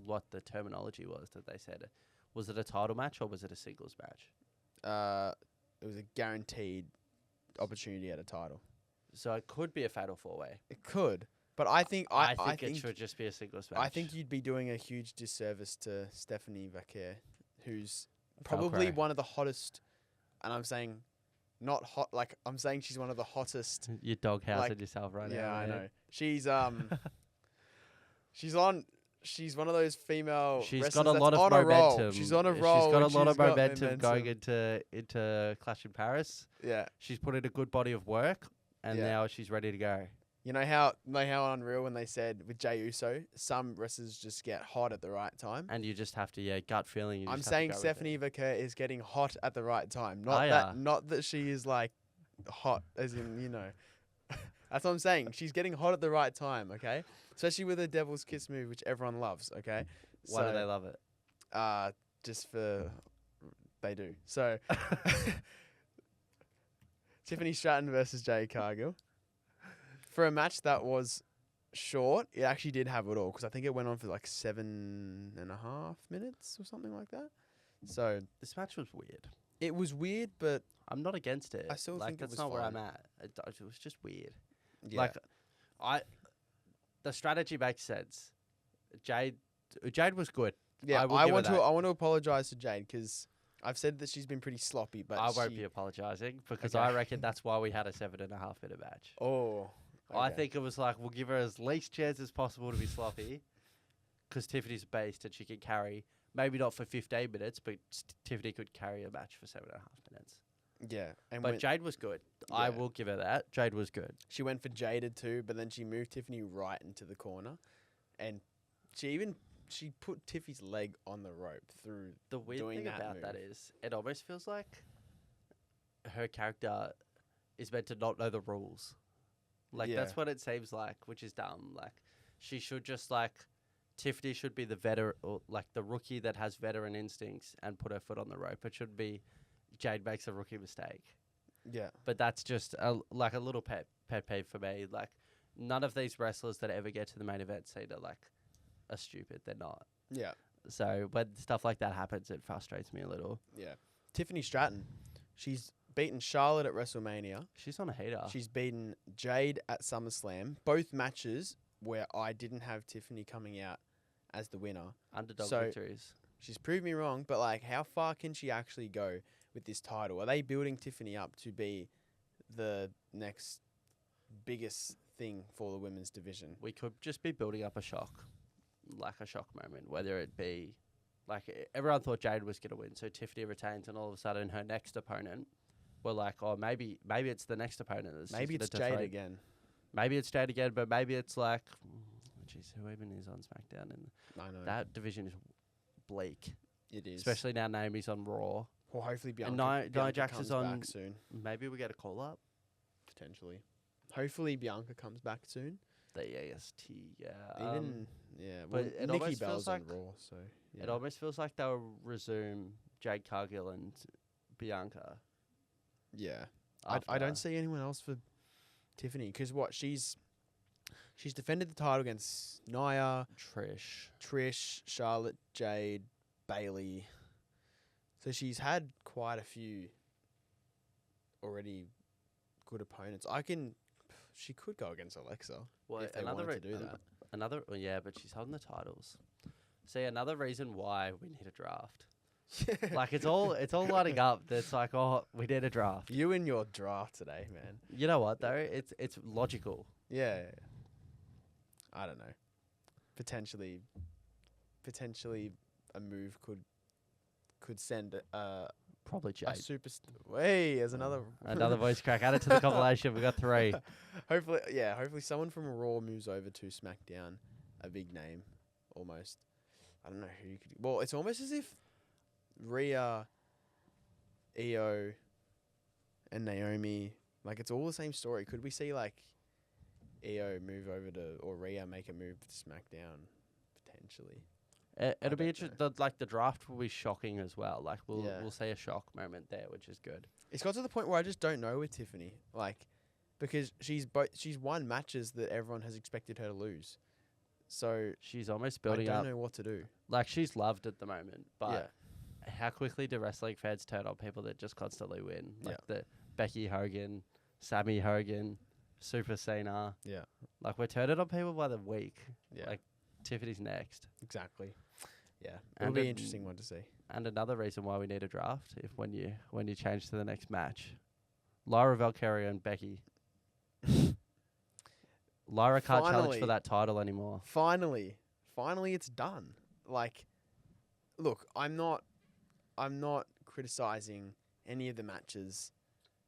what the terminology was that they said, was it a title match or was it a singles match? It was a guaranteed opportunity at a title. So it could be a fatal 4-way. It could, but I think it should just be a singles match. I think you'd be doing a huge disservice to Stephanie Vaquer, who's probably one of the hottest, and I'm saying not hot, like I'm saying she's one of the hottest. You doghousing yourself right now. Yeah, I know. She's she's one of those female She's wrestlers got a lot that's of on momentum. A roll. She's on a roll. She's got a lot of momentum going into Clash in Paris. Yeah. She's put in a good body of work, and now she's ready to go. You know how unreal when they said with Jey Uso, some wrestlers just get hot at the right time. And you just have to, gut feeling. I'm saying Stephanie Vaquer is getting hot at the right time. Not that she is like hot as in, That's what I'm saying. She's getting hot at the right time, okay? Especially with the Devil's Kiss move, which everyone loves, okay? Why do they love it? They do. So, Tiffany Stratton versus Jade Cargill. For a match that was short, it actually did have it all, because I think it went on for like 7.5 minutes or something like that. So, this match was weird. It was weird, but I'm not against it. I still think that's it was not where fine. I'm at. It was just weird. Yeah. The strategy makes sense. Jade was good. Yeah, I want to apologize to Jade because I've said that she's been pretty sloppy, but I won't be apologizing because I reckon that's why we had a 7.5 minute match. Oh, okay. I think it was like we'll give her as least chance as possible to be sloppy because Tiffany's a beast and she can carry. Maybe not for 15 minutes, but Tiffany could carry a match for 7.5 minutes. Yeah. But Jade was good. Yeah. I will give her that. Jade was good. She went for Jaded too, but then she moved Tiffany right into the corner. And she put Tiffy's leg on the rope through the weird doing thing that about move. that is it almost feels like her character is meant to not know the rules. Like, that's what it seems like, which is dumb. Like, she should just, Tiffany should be the veteran, or the rookie that has veteran instincts and put her foot on the rope. It should be Jade makes a rookie mistake. Yeah. But that's just a little pet peeve for me. Like, none of these wrestlers that ever get to the main event scene are stupid. They're not. Yeah. So when stuff like that happens, it frustrates me a little. Yeah. Tiffany Stratton, she's beaten Charlotte at WrestleMania. She's on a heater. She's beaten Jade at SummerSlam. Both matches where I didn't have Tiffany coming out as the winner. Underdog victories. She's proved me wrong, but how far can she actually go with this title? Are they building Tiffany up to be the next biggest thing for the women's division? We could just be building up a shock moment, whether it be everyone thought Jade was going to win, so Tiffany retains, and all of a sudden her next opponent, we're like, oh, maybe it's the next opponent. Maybe it's Jade again. Maybe it's Jade again, but maybe it's who even is on SmackDown, and I know that division is bleak. It is, especially now Naomi's on Raw. Well, hopefully Bianca Jax comes is on back soon. Maybe we get a call up. Potentially. Hopefully Bianca comes back soon. The EST, yeah. Even yeah, but well, it Nikki almost feels Bell's on like- Raw, so yeah. It almost feels like they'll resume Jade Cargill and Bianca. Yeah. after. I don't see anyone else for Tiffany because what she's defended the title against Nia, Trish, Charlotte, Jade, Bailey. So she's had quite a few already good opponents. She could go against Alexa Well, if they wanted to do that. Well, yeah, but she's holding the titles. See, another reason why we need a draft. Like it's all lining up. It's like, oh, we need a draft. You and your draft today, man. You know what though? It's logical. Yeah. I don't know. Potentially a move could send Probably a Jade. Hey, there's another Voice crack. Add it to the compilation. We got 3. Hopefully someone from Raw moves over to SmackDown, a big name, almost. I don't know who you could. Well, it's almost as if Rhea, Iyo, and Naomi, like it's all the same story. Could we see like Iyo move over to, or Rhea make a move to SmackDown potentially? It'll be don't interesting. Like the draft will be shocking as well. Like we'll Yeah. see a shock moment there, which is good. It's got to the point where I just don't know with Tiffany, like, because she's won matches that everyone has expected her to lose. So She's almost I building don't up. know what to do. Like she's loved at the moment, but Yeah. how quickly do wrestling fans turn on people that just constantly win? Like Yeah. the Becky Hogan, Sami Hogan, Super Cena. Yeah. Like we're turning on people by the week. Yeah. Like Tiffany's next. Exactly. Yeah. It'll And be an- an interesting one to see. And another reason why we need a draft, if when you change to the next match, Lyra, Valkyria, and Becky. Lyra can't challenge Finally. for that title anymore. Finally it's done. Like, look, I'm not criticizing any of the matches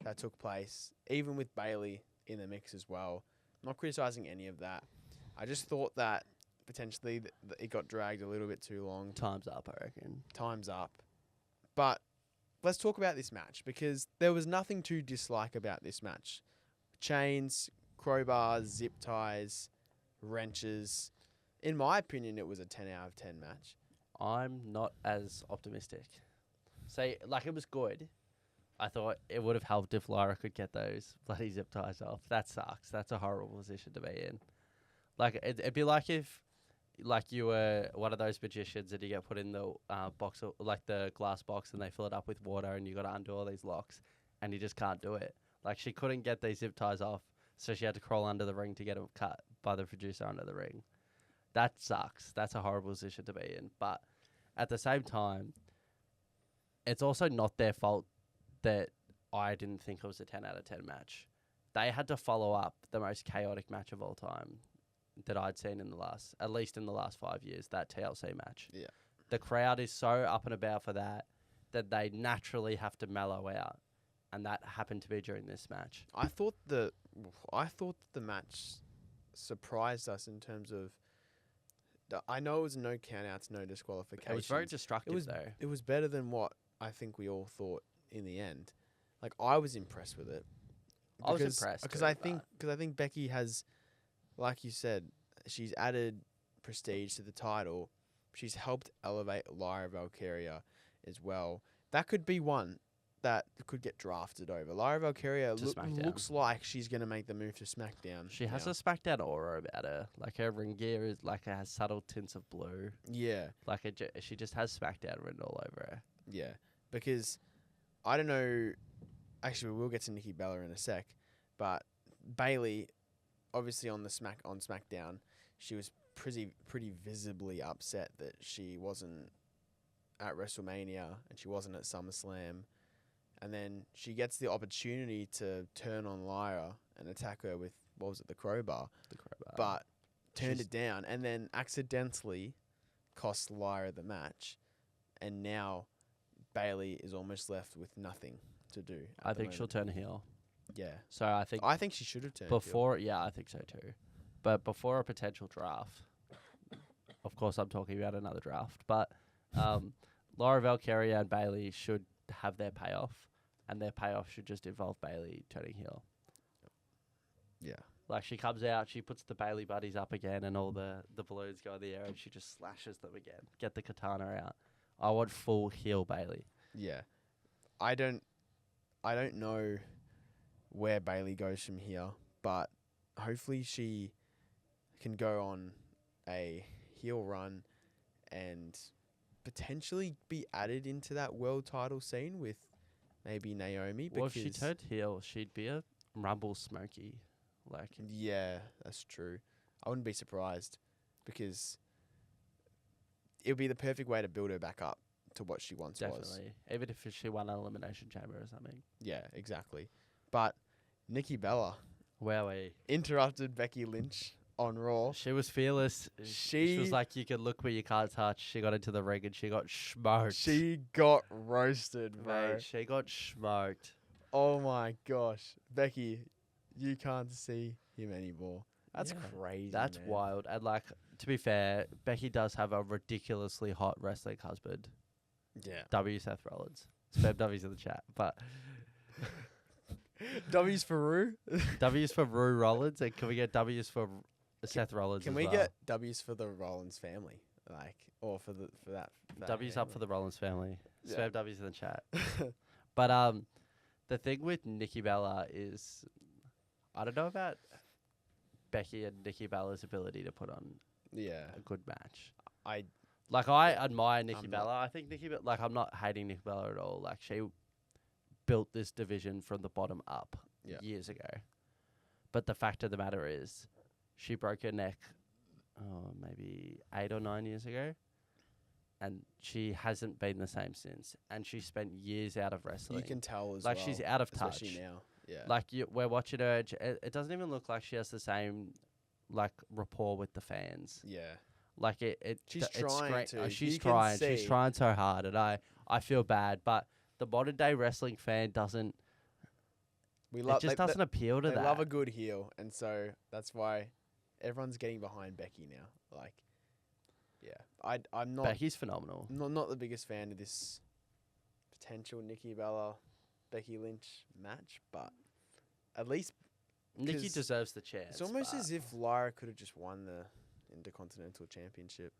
that took place, even with Bailey in the mix as well. I'm not criticizing any of that. I just thought that potentially it got dragged a little bit too long. Time's up, I reckon. Time's up. But let's talk about this match because there was nothing to dislike about this match. Chains, crowbars, zip ties, wrenches. In my opinion, it was a 10 out of 10 match. I'm not as optimistic. Say, like, it was good. I thought it would have helped if Lyra could get those bloody zip ties off. That sucks. That's a horrible position to be in. Like, it'd be like if, like, you were one of those magicians and you get put in the box, like the glass box, and they fill it up with water, and you got to undo all these locks, and you just can't do it. Like, she couldn't get these zip ties off, so she had to crawl under the ring to get them cut by the producer under the ring. That sucks. That's a horrible position to be in. But at the same time, it's also not their fault that I didn't think it was a 10 out of 10 match. They had to follow up the most chaotic match of all time that I'd seen at least in the last 5 years, that TLC match. Yeah. The crowd is so up and about for that they naturally have to mellow out. And that happened to be during this match. I thought the match surprised us in terms of. I know it was no countouts, no disqualifications. It was very destructive, though. It was better than what I think we all thought in the end. Like, I was impressed with it. I was impressed because too, I think Becky has, like you said, she's added prestige to the title. She's helped elevate Lyra Valkyria as well. That could be one that could get drafted over. Lyra Valkyria looks like she's going to make the move to SmackDown. She has now. a SmackDown aura about her. Like, her ring gear is like, it has subtle tints of blue. Yeah. Like, she just has SmackDown written all over her. Yeah. Because, I don't know, actually we'll get to Nikki Bella in a sec, but Bailey, obviously on SmackDown, she was pretty visibly upset that she wasn't at WrestleMania and she wasn't at SummerSlam. And then she gets the opportunity to turn on Lyra and attack her with, what was it, the crowbar? But turned it down and then accidentally cost Lyra the match. And now Bailey is almost left with nothing to do. I think she'll turn heel. Yeah. So I think she should have turned before. Yeah, I think so too. But before a potential draft, of course, I'm talking about another draft. But Lyra Valkyria and Bailey should have their payoff, and their payoff should just involve Bailey turning heel. Yeah. Like, she comes out, she puts the Bailey buddies up again, and all the balloons go in the air, and she just slashes them again. Get the katana out. I want full heel Bailey. Yeah. I don't know where Bailey goes from here, but hopefully she can go on a heel run and potentially be added into that world title scene with maybe Naomi. Well, if she turned heel, she'd be a Rumble Smoky. Like, yeah, that's true. I wouldn't be surprised because it would be the perfect way to build her back up to what she once was. definitely. Even if she won an Elimination Chamber or something. Yeah, exactly. But Nikki Bella Wowie. interrupted Becky Lynch on Raw. She was fearless. She was like, you can look where you can't touch. She got into the ring and she got smoked. She got roasted, bro. Mate, she got smoked. Oh my gosh. Becky, you can't see him anymore. That's Yeah. crazy. That's man. wild. And, like, to be fair, Becky does have a ridiculously hot wrestling husband. Yeah. W. Seth Rollins. Spam W's in the chat. But W's for Rue. W's for Rue Rollins. And can we get W's for Seth Rollins Can as we well? get W's for the Rollins family? Like, or for that W's up for the Rollins family. Yeah. Spam W's in the chat. But the thing with Nikki Bella is, I don't know about Becky and Nikki Bella's ability to put on Yeah. a good match. I I admire Nikki I'm not. Bella. I think Nikki, I'm not hating Nikki Bella at all. Like, she built this division from the bottom up Yeah. years ago. But the fact of the matter is, she broke her neck, maybe 8 or 9 years ago, and she hasn't been the same since. And she spent years out of wrestling. you can tell as like, well. she's out of touch. Especially now. Yeah. Like, we're watching her. It doesn't even look like she has the same, like, rapport with the fans. yeah. Like, She's it's trying to. she's You can trying. She's see. trying so hard, and I feel bad. But the modern day wrestling fan doesn't. We It love. just doesn't appeal to They that. love a good heel, and so that's why everyone's getting behind Becky now. Like, yeah, I'm not. Becky's phenomenal. Not the biggest fan of this potential Nikki Bella, Becky Lynch match, but at least Nikki 'cause deserves the chance. it's almost but as if Lyra could have just won the Intercontinental Championship.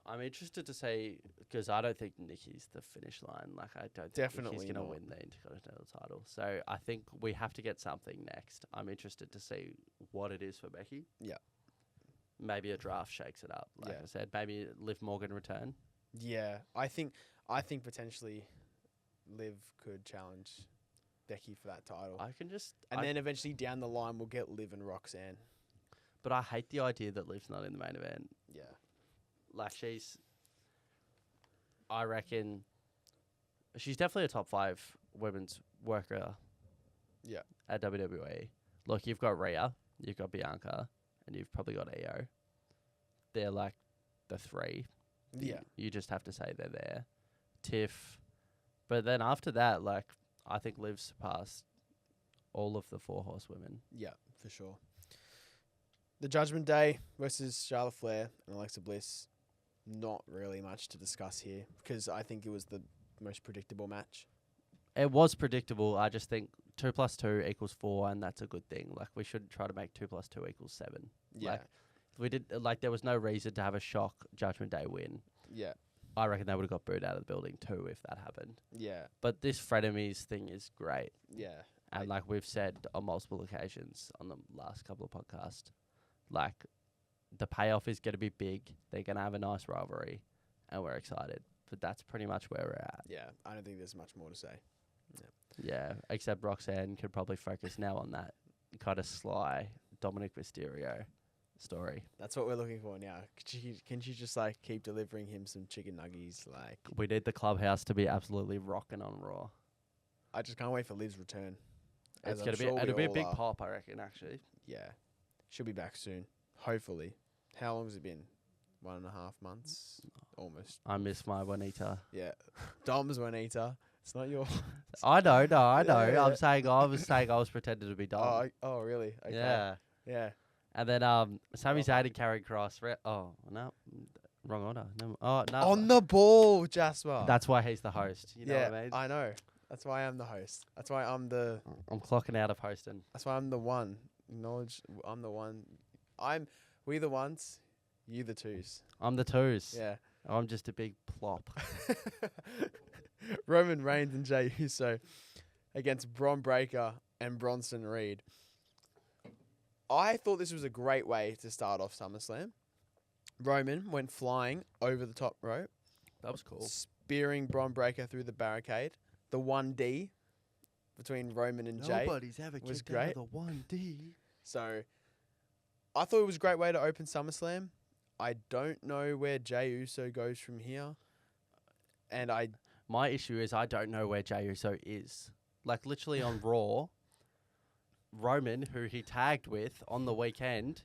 I'm interested to say, because I don't think Nikki's the finish line. Like, I don't think Definitely Nikki's going to not. win the Intercontinental title. So I think we have to get something next. I'm interested to see what it is for Becky. Yeah. Maybe a draft shakes it up. Like Yeah. I said, maybe Liv Morgan return. Yeah, I think potentially Liv could challenge Becky for that title, I can just. and then eventually down the line we'll get Liv and Roxanne. But I hate the idea that Liv's not in the main event. Yeah. Like, I reckon she's definitely a top 5 women's worker. Yeah. At WWE. Look, you've got Rhea, you've got Bianca, and you've probably got Iyo. They're like the 3. Yeah. You just have to say they're there. Tiff. But then after that, like, I think Liv surpassed all of the 4 horsewomen. Yeah, for sure. The Judgment Day versus Charlotte Flair and Alexa Bliss. Not really much to discuss here because I think it was the most predictable match. It was predictable. I just think 2 + 2 = 4, and that's a good thing. Like, we should try to make 2 + 2 = 7. Yeah. Like, if we did, like, there was no reason to have a shock Judgment Day win. Yeah. I reckon they would have got booed out of the building too if that happened. Yeah. But this frenemies thing is great. Yeah. And like we've said on multiple occasions on the last couple of podcasts, like, the payoff is going to be big. They're going to have a nice rivalry, and we're excited. But that's pretty much where we're at. Yeah. I don't think there's much more to say. Yeah, except Roxanne could probably focus now on that kind of sly Dominic Mysterio story. That's what we're looking for now. Can she just like keep delivering him some chicken nuggies? Like, We need the clubhouse to be absolutely rocking on Raw. I just can't wait for Liv's return. It's As gonna I'm be sure we it'll be a all big are. pop, I reckon. Actually, Yeah. She'll be back soon. Hopefully. How long has it been? 1.5 months? Almost. I miss my Juanita. Yeah. Dom's Juanita. It's not your. I know. Yeah. I'm saying I was pretending to be Dom. Oh, really? Okay. Yeah, Yeah. and then Sami Zayn and Karrion Kross. Oh no, wrong order. No, oh no. On the ball, Jasper. That's why he's the host. You know yeah, what I mean? I know. That's why I'm the host. That's why I'm the I'm clocking out of hosting. one Acknowledge I'm the one. We the ones, you the twos. I'm the twos. Yeah. I'm just a big plop. Roman Reigns and Jey Uso against Bron Breakker and Bronson Reed. I thought this was a great way to start off SummerSlam. Roman went flying over the top rope. That was cool. Spearing Bron Breakker through the barricade. The 1D between Roman and Jey Nobody's ever was kicked out great. of the 1D. So I thought it was a great way to open SummerSlam. I don't know where Jey Uso goes from here. And My issue is I don't know where Jey Uso is. Like, literally on Raw, Roman, who he tagged with on the weekend,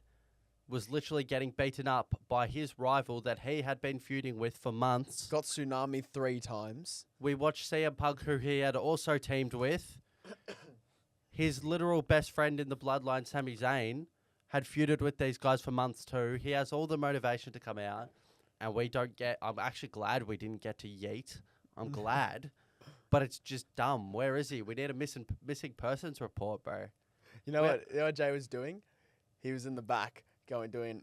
was literally getting beaten up by his rival that he had been feuding with for months. got Tsunami 3 times. We watched CM Punk, who he had also teamed with. His literal best friend in the bloodline, Sami Zayn, had feuded with these guys for months too. He has all the motivation to come out, and we don't get... I'm actually glad we didn't get to Yeet. I'm glad. But it's just dumb. Where is he? We need a missing persons report, bro. You know what Jey was doing? He was in the back doing...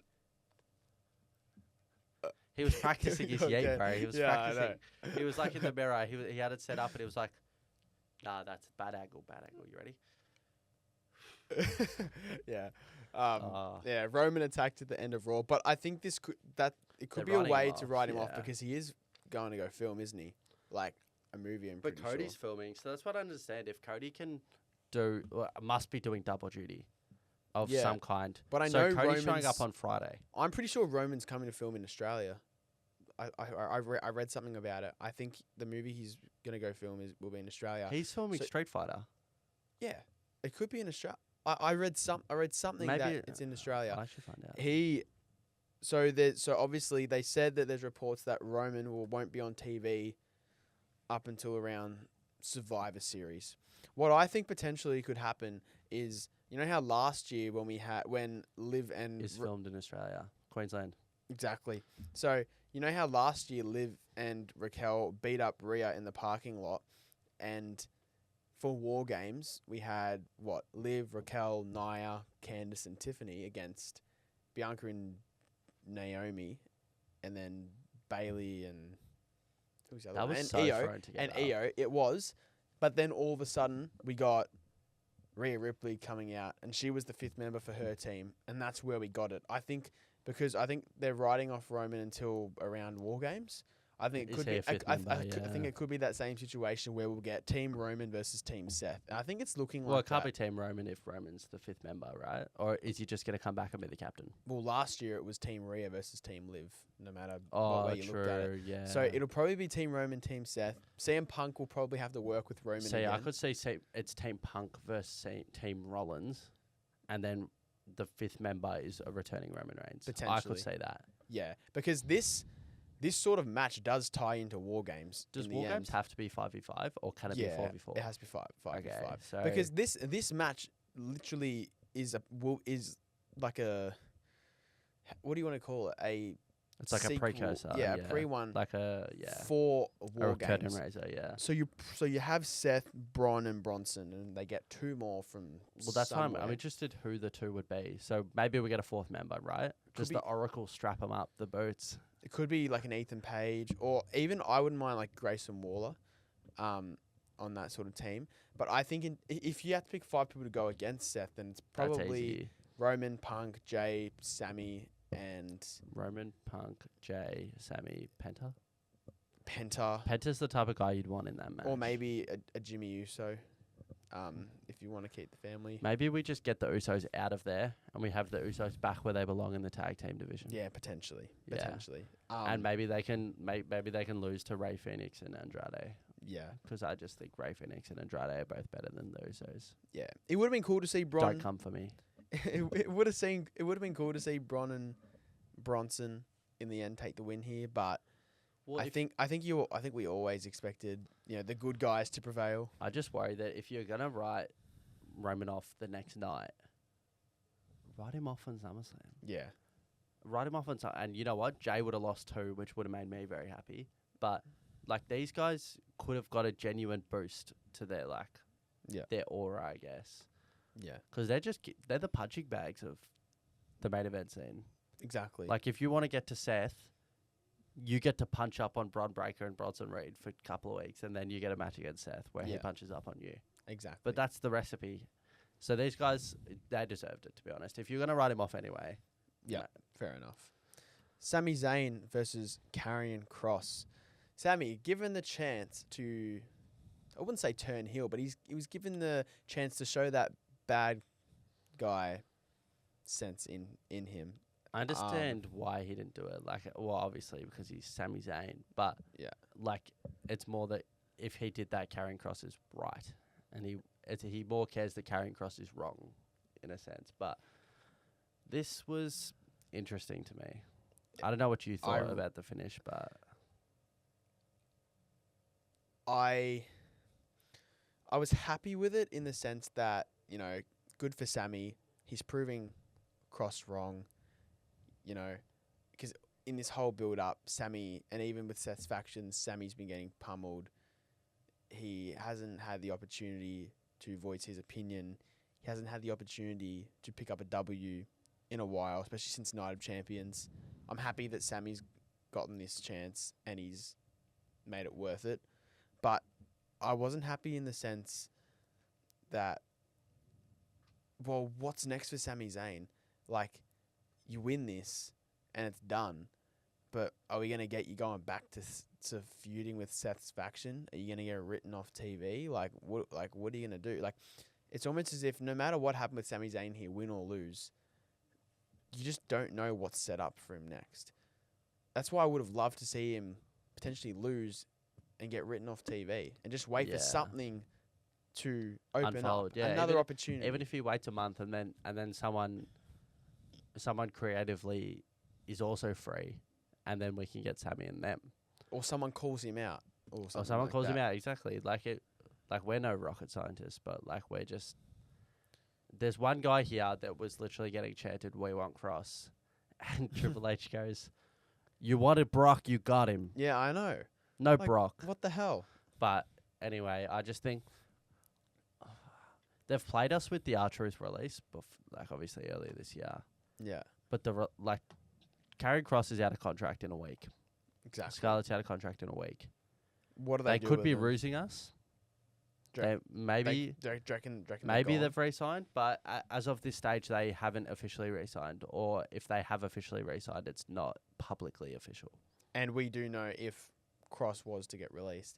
He was practicing his Okay. Yeet, bro. He was Yeah, I practicing. He was like in the mirror. He had it set up, and he was like, nah, that's bad angle. You ready? Yeah. Yeah, Roman attacked at the end of Raw, but I think it could They're be a writing way him to off, write him off yeah. because he is going to go film, isn't he? Like a movie, I'm But pretty Cody's sure. filming, so that's what I understand. If Cody can must be doing double duty of Yeah, some kind. but I so know Cody's showing Roman's- up on Friday. I'm pretty sure Roman's coming to film in Australia. I read something about it. I think the movie he's gonna go film will be in Australia. He's filming So- Street Fighter. Yeah, it could be in Australia. I read something Maybe that it's in Australia. I should find out. So obviously they said that there's reports that Roman won't be on TV up until around Survivor Series. What I think potentially could happen is, you know how last year when Liv and Is filmed in Australia, Queensland. exactly. So you know how last year Liv and Raquel beat up Rhea in the parking lot, and for War Games we had Liv, Raquel, Nia, Candice, and Tiffany against Bianca and Naomi, and then Bailey and who's the other That one? was And so Iyo. thrown together. And Iyo, it was. But then all of a sudden, we got Rhea Ripley coming out, and she was the 5th member for her team, and that's where we got it. I think they're riding off Roman until around War Games. I think it Is could he be. a fifth I member? think Yeah. it could be that same situation where we'll get Team Roman versus Team Seth. And I think it's looking Well, like it can't that. be Team Roman if Roman's the 5th member, right? Or is he just going to come back and be the captain? Well, last year it was Team Rhea versus Team Liv, no matter Oh, what way you looked at it. true. Yeah. So it'll probably be Team Roman, Team Seth. CM Punk will probably have to work with Roman See, again. I could see it's Team Punk versus Team Rollins, and then the 5th member is a returning Roman Reigns. I Potentially. could say that. Yeah, because this sort of match does tie into War Games. Does in the War end. Games have to be 5v5, or can it be 4v4? It has to be five Okay, v five. so Because this match literally is like a, what do you want to call it? it's like a sequel. precursor. Yeah, pre-one Like a for a War curtain Games. raiser. Yeah. So you have Seth, Bron, and Bronson, and they get 2 more from. Well, that's fine. somewhere. I'm interested who the 2 would be. So maybe we get a 4th member, right? Just be- the Oracle strap them up, the boots. It could be like an Ethan Page, or even I wouldn't mind like Grayson Waller, on that sort of team. But I think if you have to pick 5 people to go against Seth, then it's That's probably easy. Roman, Punk, Jay, Sami, and Roman, Punk, Jay, Sami, Penta. Penta, Penta's the type of guy you'd want in that match. or maybe a Jimmy Uso, if you want to keep the family. Maybe we just get the Usos out of there and we have the Usos back where they belong in the tag team division. Yeah, potentially. Yeah. Potentially. And maybe they can lose to Rey Fenix and Andrade, Yeah. because I just think Rey Fenix and Andrade are both better than the Usos. Yeah. It would have been cool to see Don't Bron. come for me. It would have been cool to see Bron and Bronson in the end take the win here, but Well, I think we always expected, the good guys to prevail. I just worry that if you're gonna write Roman off the next night, write him off on SummerSlam. Yeah. Write him off on and you know what? Jay would have lost 2, which would have made me very happy. But like these guys could have got a genuine boost to their Yeah. their aura, I guess. Yeah, because they're the punching bags of the main event scene. exactly. Like, if you want to get to Seth, you get to punch up on Bron Breakker and Bronson Reed for a couple of weeks, and then you get a match against Seth where he Yeah. punches up on you. Exactly. But that's the recipe. So these guys, they deserved it, to be honest. If you're going to write him off anyway. Yeah, no. fair enough. Sami Zayn versus Karrion Kross. Sami, given the chance to, I wouldn't say turn heel, but he was given the chance to show that bad guy sense in him. I understand why he didn't do it. Like, well, obviously because he's Sami Zayn, but Yeah. like, it's more that if he did that, Karrion Kross is right, and he more cares that Karrion Kross is wrong, in a sense. But this was interesting to me. I don't know what you thought about the finish, but I was happy with it in the sense that, you know, good for Sami. He's proving Kross wrong, you know, because in this whole build-up, Sami, and even with Seth's factions, Sami's been getting pummeled. He hasn't had the opportunity to voice his opinion. He hasn't had the opportunity to pick up a W in a while, especially since Night of Champions. I'm happy that Sami's gotten this chance and he's made it worth it. But I wasn't happy in the sense that, well, what's next for Sami Zayn? Like, you win this and it's done, but are we going to get you going back to feuding with Seth's faction? Are you going to get written off TV? Like, what are you going to do? Like, it's almost as if no matter what happened with Sami Zayn here, win or lose, you just don't know what's set up for him next. That's why I would have loved to see him potentially lose and get written off TV and just wait for something to open unfold. up, Yeah, another opportunity. Even if he waits a month and then someone creatively is also free, and then we can get Sami and them. Or someone calls him out. Or someone like calls that. him out, exactly. Like we're no rocket scientists, but like we're just... There's one guy here that was literally getting chanted, "We want Kross." And Triple H goes, "You wanted Brock, you got him." Yeah, I know. No Like, Brock. What the hell? But anyway, I just think they've played us with the R-Truth release, like obviously earlier this year. Yeah, But Karrion Kross is out of contract in a week. exactly. Scarlett's out of contract in a week. What do They do could with be them? rusing us. Dra- Maybe Do you reckon maybe they're they've re-signed, but as of this stage, they haven't officially re-signed. Or if they have officially re-signed, it's not publicly official. And we do know if Kross was to get released,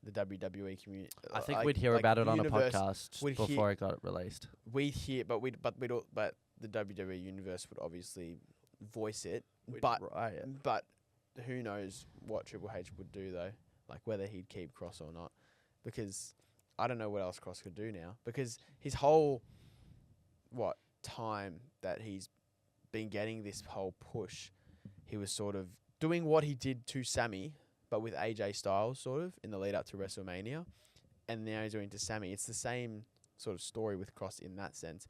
the WWE community. I think we'd hear about it on a podcast before it got released. We'd hear, but the WWE universe would obviously voice it. But who knows what Triple H would do though? Like whether he'd keep Kross or not, because I don't know what else Kross could do now. Because his whole time that he's been getting this whole push, he was sort of doing what he did to Sami, but with AJ Styles, sort of, in the lead up to WrestleMania. And now he's doing to Sami. It's the same sort of story with Kross in that sense.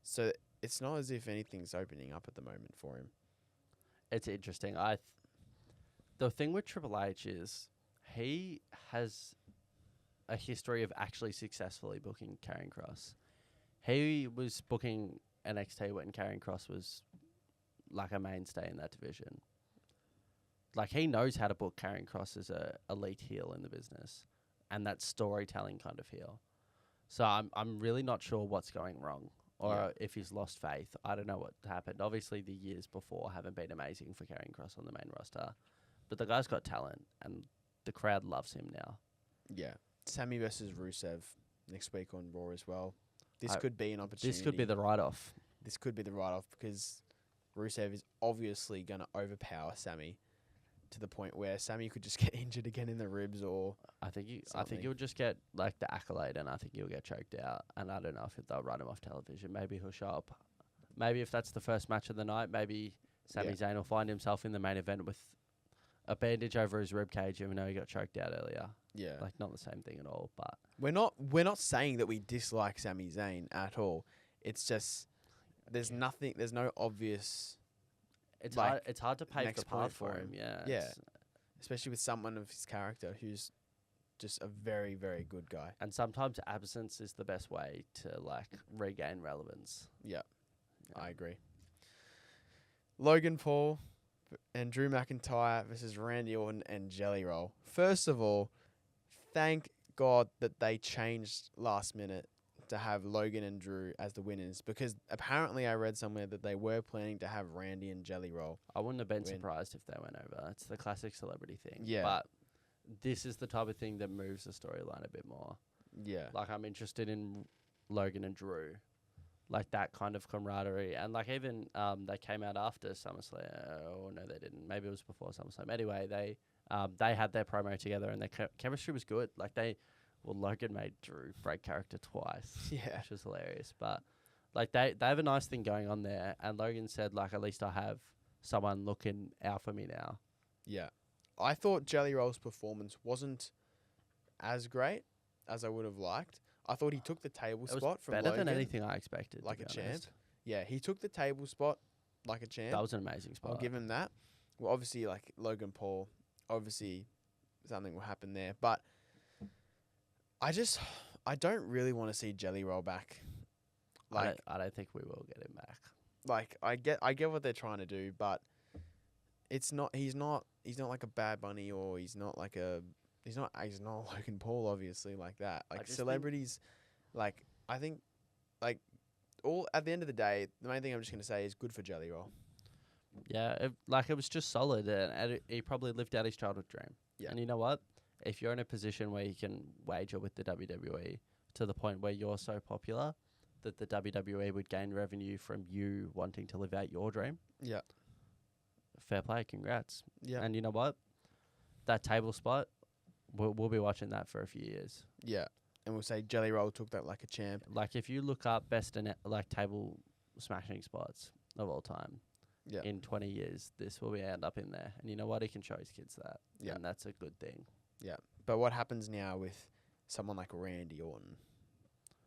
So it's not as if anything's opening up at the moment for him. It's interesting. The thing with Triple H is he has a history of actually successfully booking Karrion Kross. He was booking NXT when Karrion Kross was like a mainstay in that division. Like, he knows how to book Karrion Kross as a elite heel in the business, and that storytelling kind of heel. So I'm really not sure what's going wrong, or if he's lost faith. I don't know what happened. Obviously, the years before haven't been amazing for Karrion Kross on the main roster, but the guy's got talent, and the crowd loves him now. Yeah. Sami versus Rusev next week on Raw as well. This could be an opportunity. This could be the write-off. This could be the write-off because Rusev is obviously going to overpower Sami to the point where Sami could just get injured again in the ribs or I think something. he'll just get like the accolade, and I think he'll get choked out. And I don't know if they'll run him off television. Maybe he'll show up. Maybe if that's the first match of the night, maybe Sami Zayn will find himself in the main event with a bandage over his rib cage, even though he got choked out earlier. Yeah. Like, not the same thing at all. But We're not saying that we dislike Sami Zayn at all. It's just there's no obvious. It's like, hard to pave next the path point for for him. him. Yeah. Yeah. Especially with someone of his character who's just a very, very good guy. And sometimes absence is the best way to like regain relevance. Yeah, I agree. Logan Paul and Drew McIntyre versus Randy Orton and Jelly Roll. First of all, thank God that they changed last minute to have Logan and Drew as the winners, because apparently I read somewhere that they were planning to have Randy and Jelly Roll. I wouldn't have been surprised if they went over. It's the classic celebrity thing. Yeah. But this is the type of thing that moves the storyline a bit more. Yeah. Like, I'm interested in Logan and Drew. Like, that kind of camaraderie. And, like, even they came out after SummerSlam. Oh, no, they didn't. Maybe it was before SummerSlam. Anyway, they had their promo together, and their chemistry was good. Like, Logan made Drew break character twice. Yeah. Which was hilarious. But, like, they have a nice thing going on there. And Logan said, like, at least I have someone looking out for me now. Yeah. I thought Jelly Roll's performance wasn't as great as I would have liked. I thought he took the table spot from better Logan than anything I expected. like a champ. Honest. Yeah, he took the table spot like a champ. That was an amazing spot. I'll give him that. Well, obviously, like Logan Paul, obviously something will happen there. But I don't really want to see Jelly Roll back. Like, I don't think we will get him back. Like, I get what they're trying to do, but it's not. He's not like a Bad Bunny, or he's not Logan Paul, obviously, like that. Like, celebrities, like, I think, like, all at the end of the day, the main thing I'm just gonna say is good for Jelly Roll. Yeah, it was just solid, and he probably lived out his childhood dream. Yeah. And you know what? If you're in a position where you can wager with the WWE to the point where you're so popular that the WWE would gain revenue from you wanting to live out your dream, Yeah. fair play, congrats. Yeah. And you know what? That table spot, we'll be watching that for a few years. Yeah. And we'll say Jelly Roll took that like a champ. Like, if you look up best in like table smashing spots of all time, Yeah. in 20 years, this will end up in there. And you know what? He can show his kids that. Yeah. And that's a good thing. Yeah. But what happens now with someone like Randy Orton?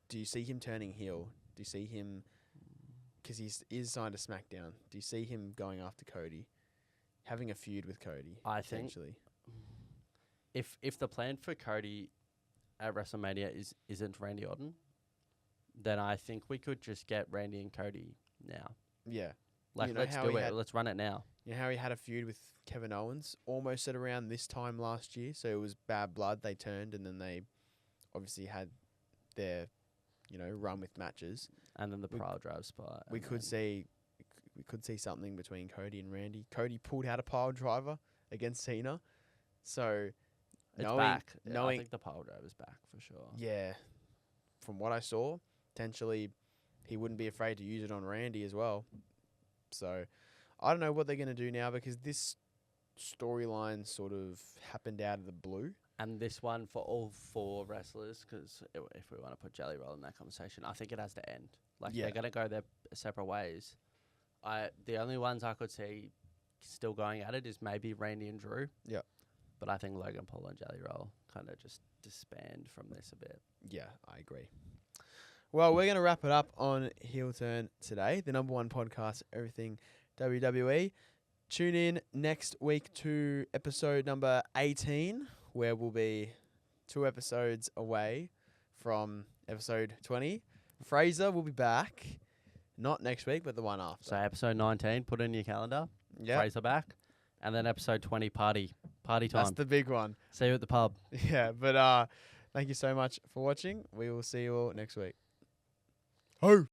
Do you see him turning heel? Do you see him, because he is signed to SmackDown, do you see him going after Cody, having a feud with Cody? I think if the plan for Cody at WrestleMania isn't Randy Orton, then I think we could just get Randy and Cody now. Yeah. Like, let's do it. Let's run it now. You know how he had a feud with Kevin Owens almost at around this time last year? So it was bad blood. They turned, and then they obviously had their, run with matches. And then the pile drive spot. We could see something between Cody and Randy. Cody pulled out a pile driver against Cena. So it's back. I think the pile drive is back for sure. Yeah. From what I saw, potentially he wouldn't be afraid to use it on Randy as well. So I don't know what they're going to do now, because this storyline sort of happened out of the blue. And this one for all four wrestlers, because if we want to put Jelly Roll in that conversation, I think it has to end. Like, they're going to go their separate ways. The only ones I could see still going at it is maybe Randy and Drew. Yeah. But I think Logan Paul and Jelly Roll kind of just disband from this a bit. Yeah, I agree. Well, we're going to wrap it up on Heel Turn today, the number one podcast, everything WWE. Tune in next week to episode number 18, where we'll be 2 episodes away from episode 20. Fraser will be back, not next week, but the one after. So episode 19, put it in your calendar. Yeah. Fraser back. And then episode 20, party time. That's the big one. See you at the pub. Yeah, but thank you so much for watching. We will see you all next week. Ho!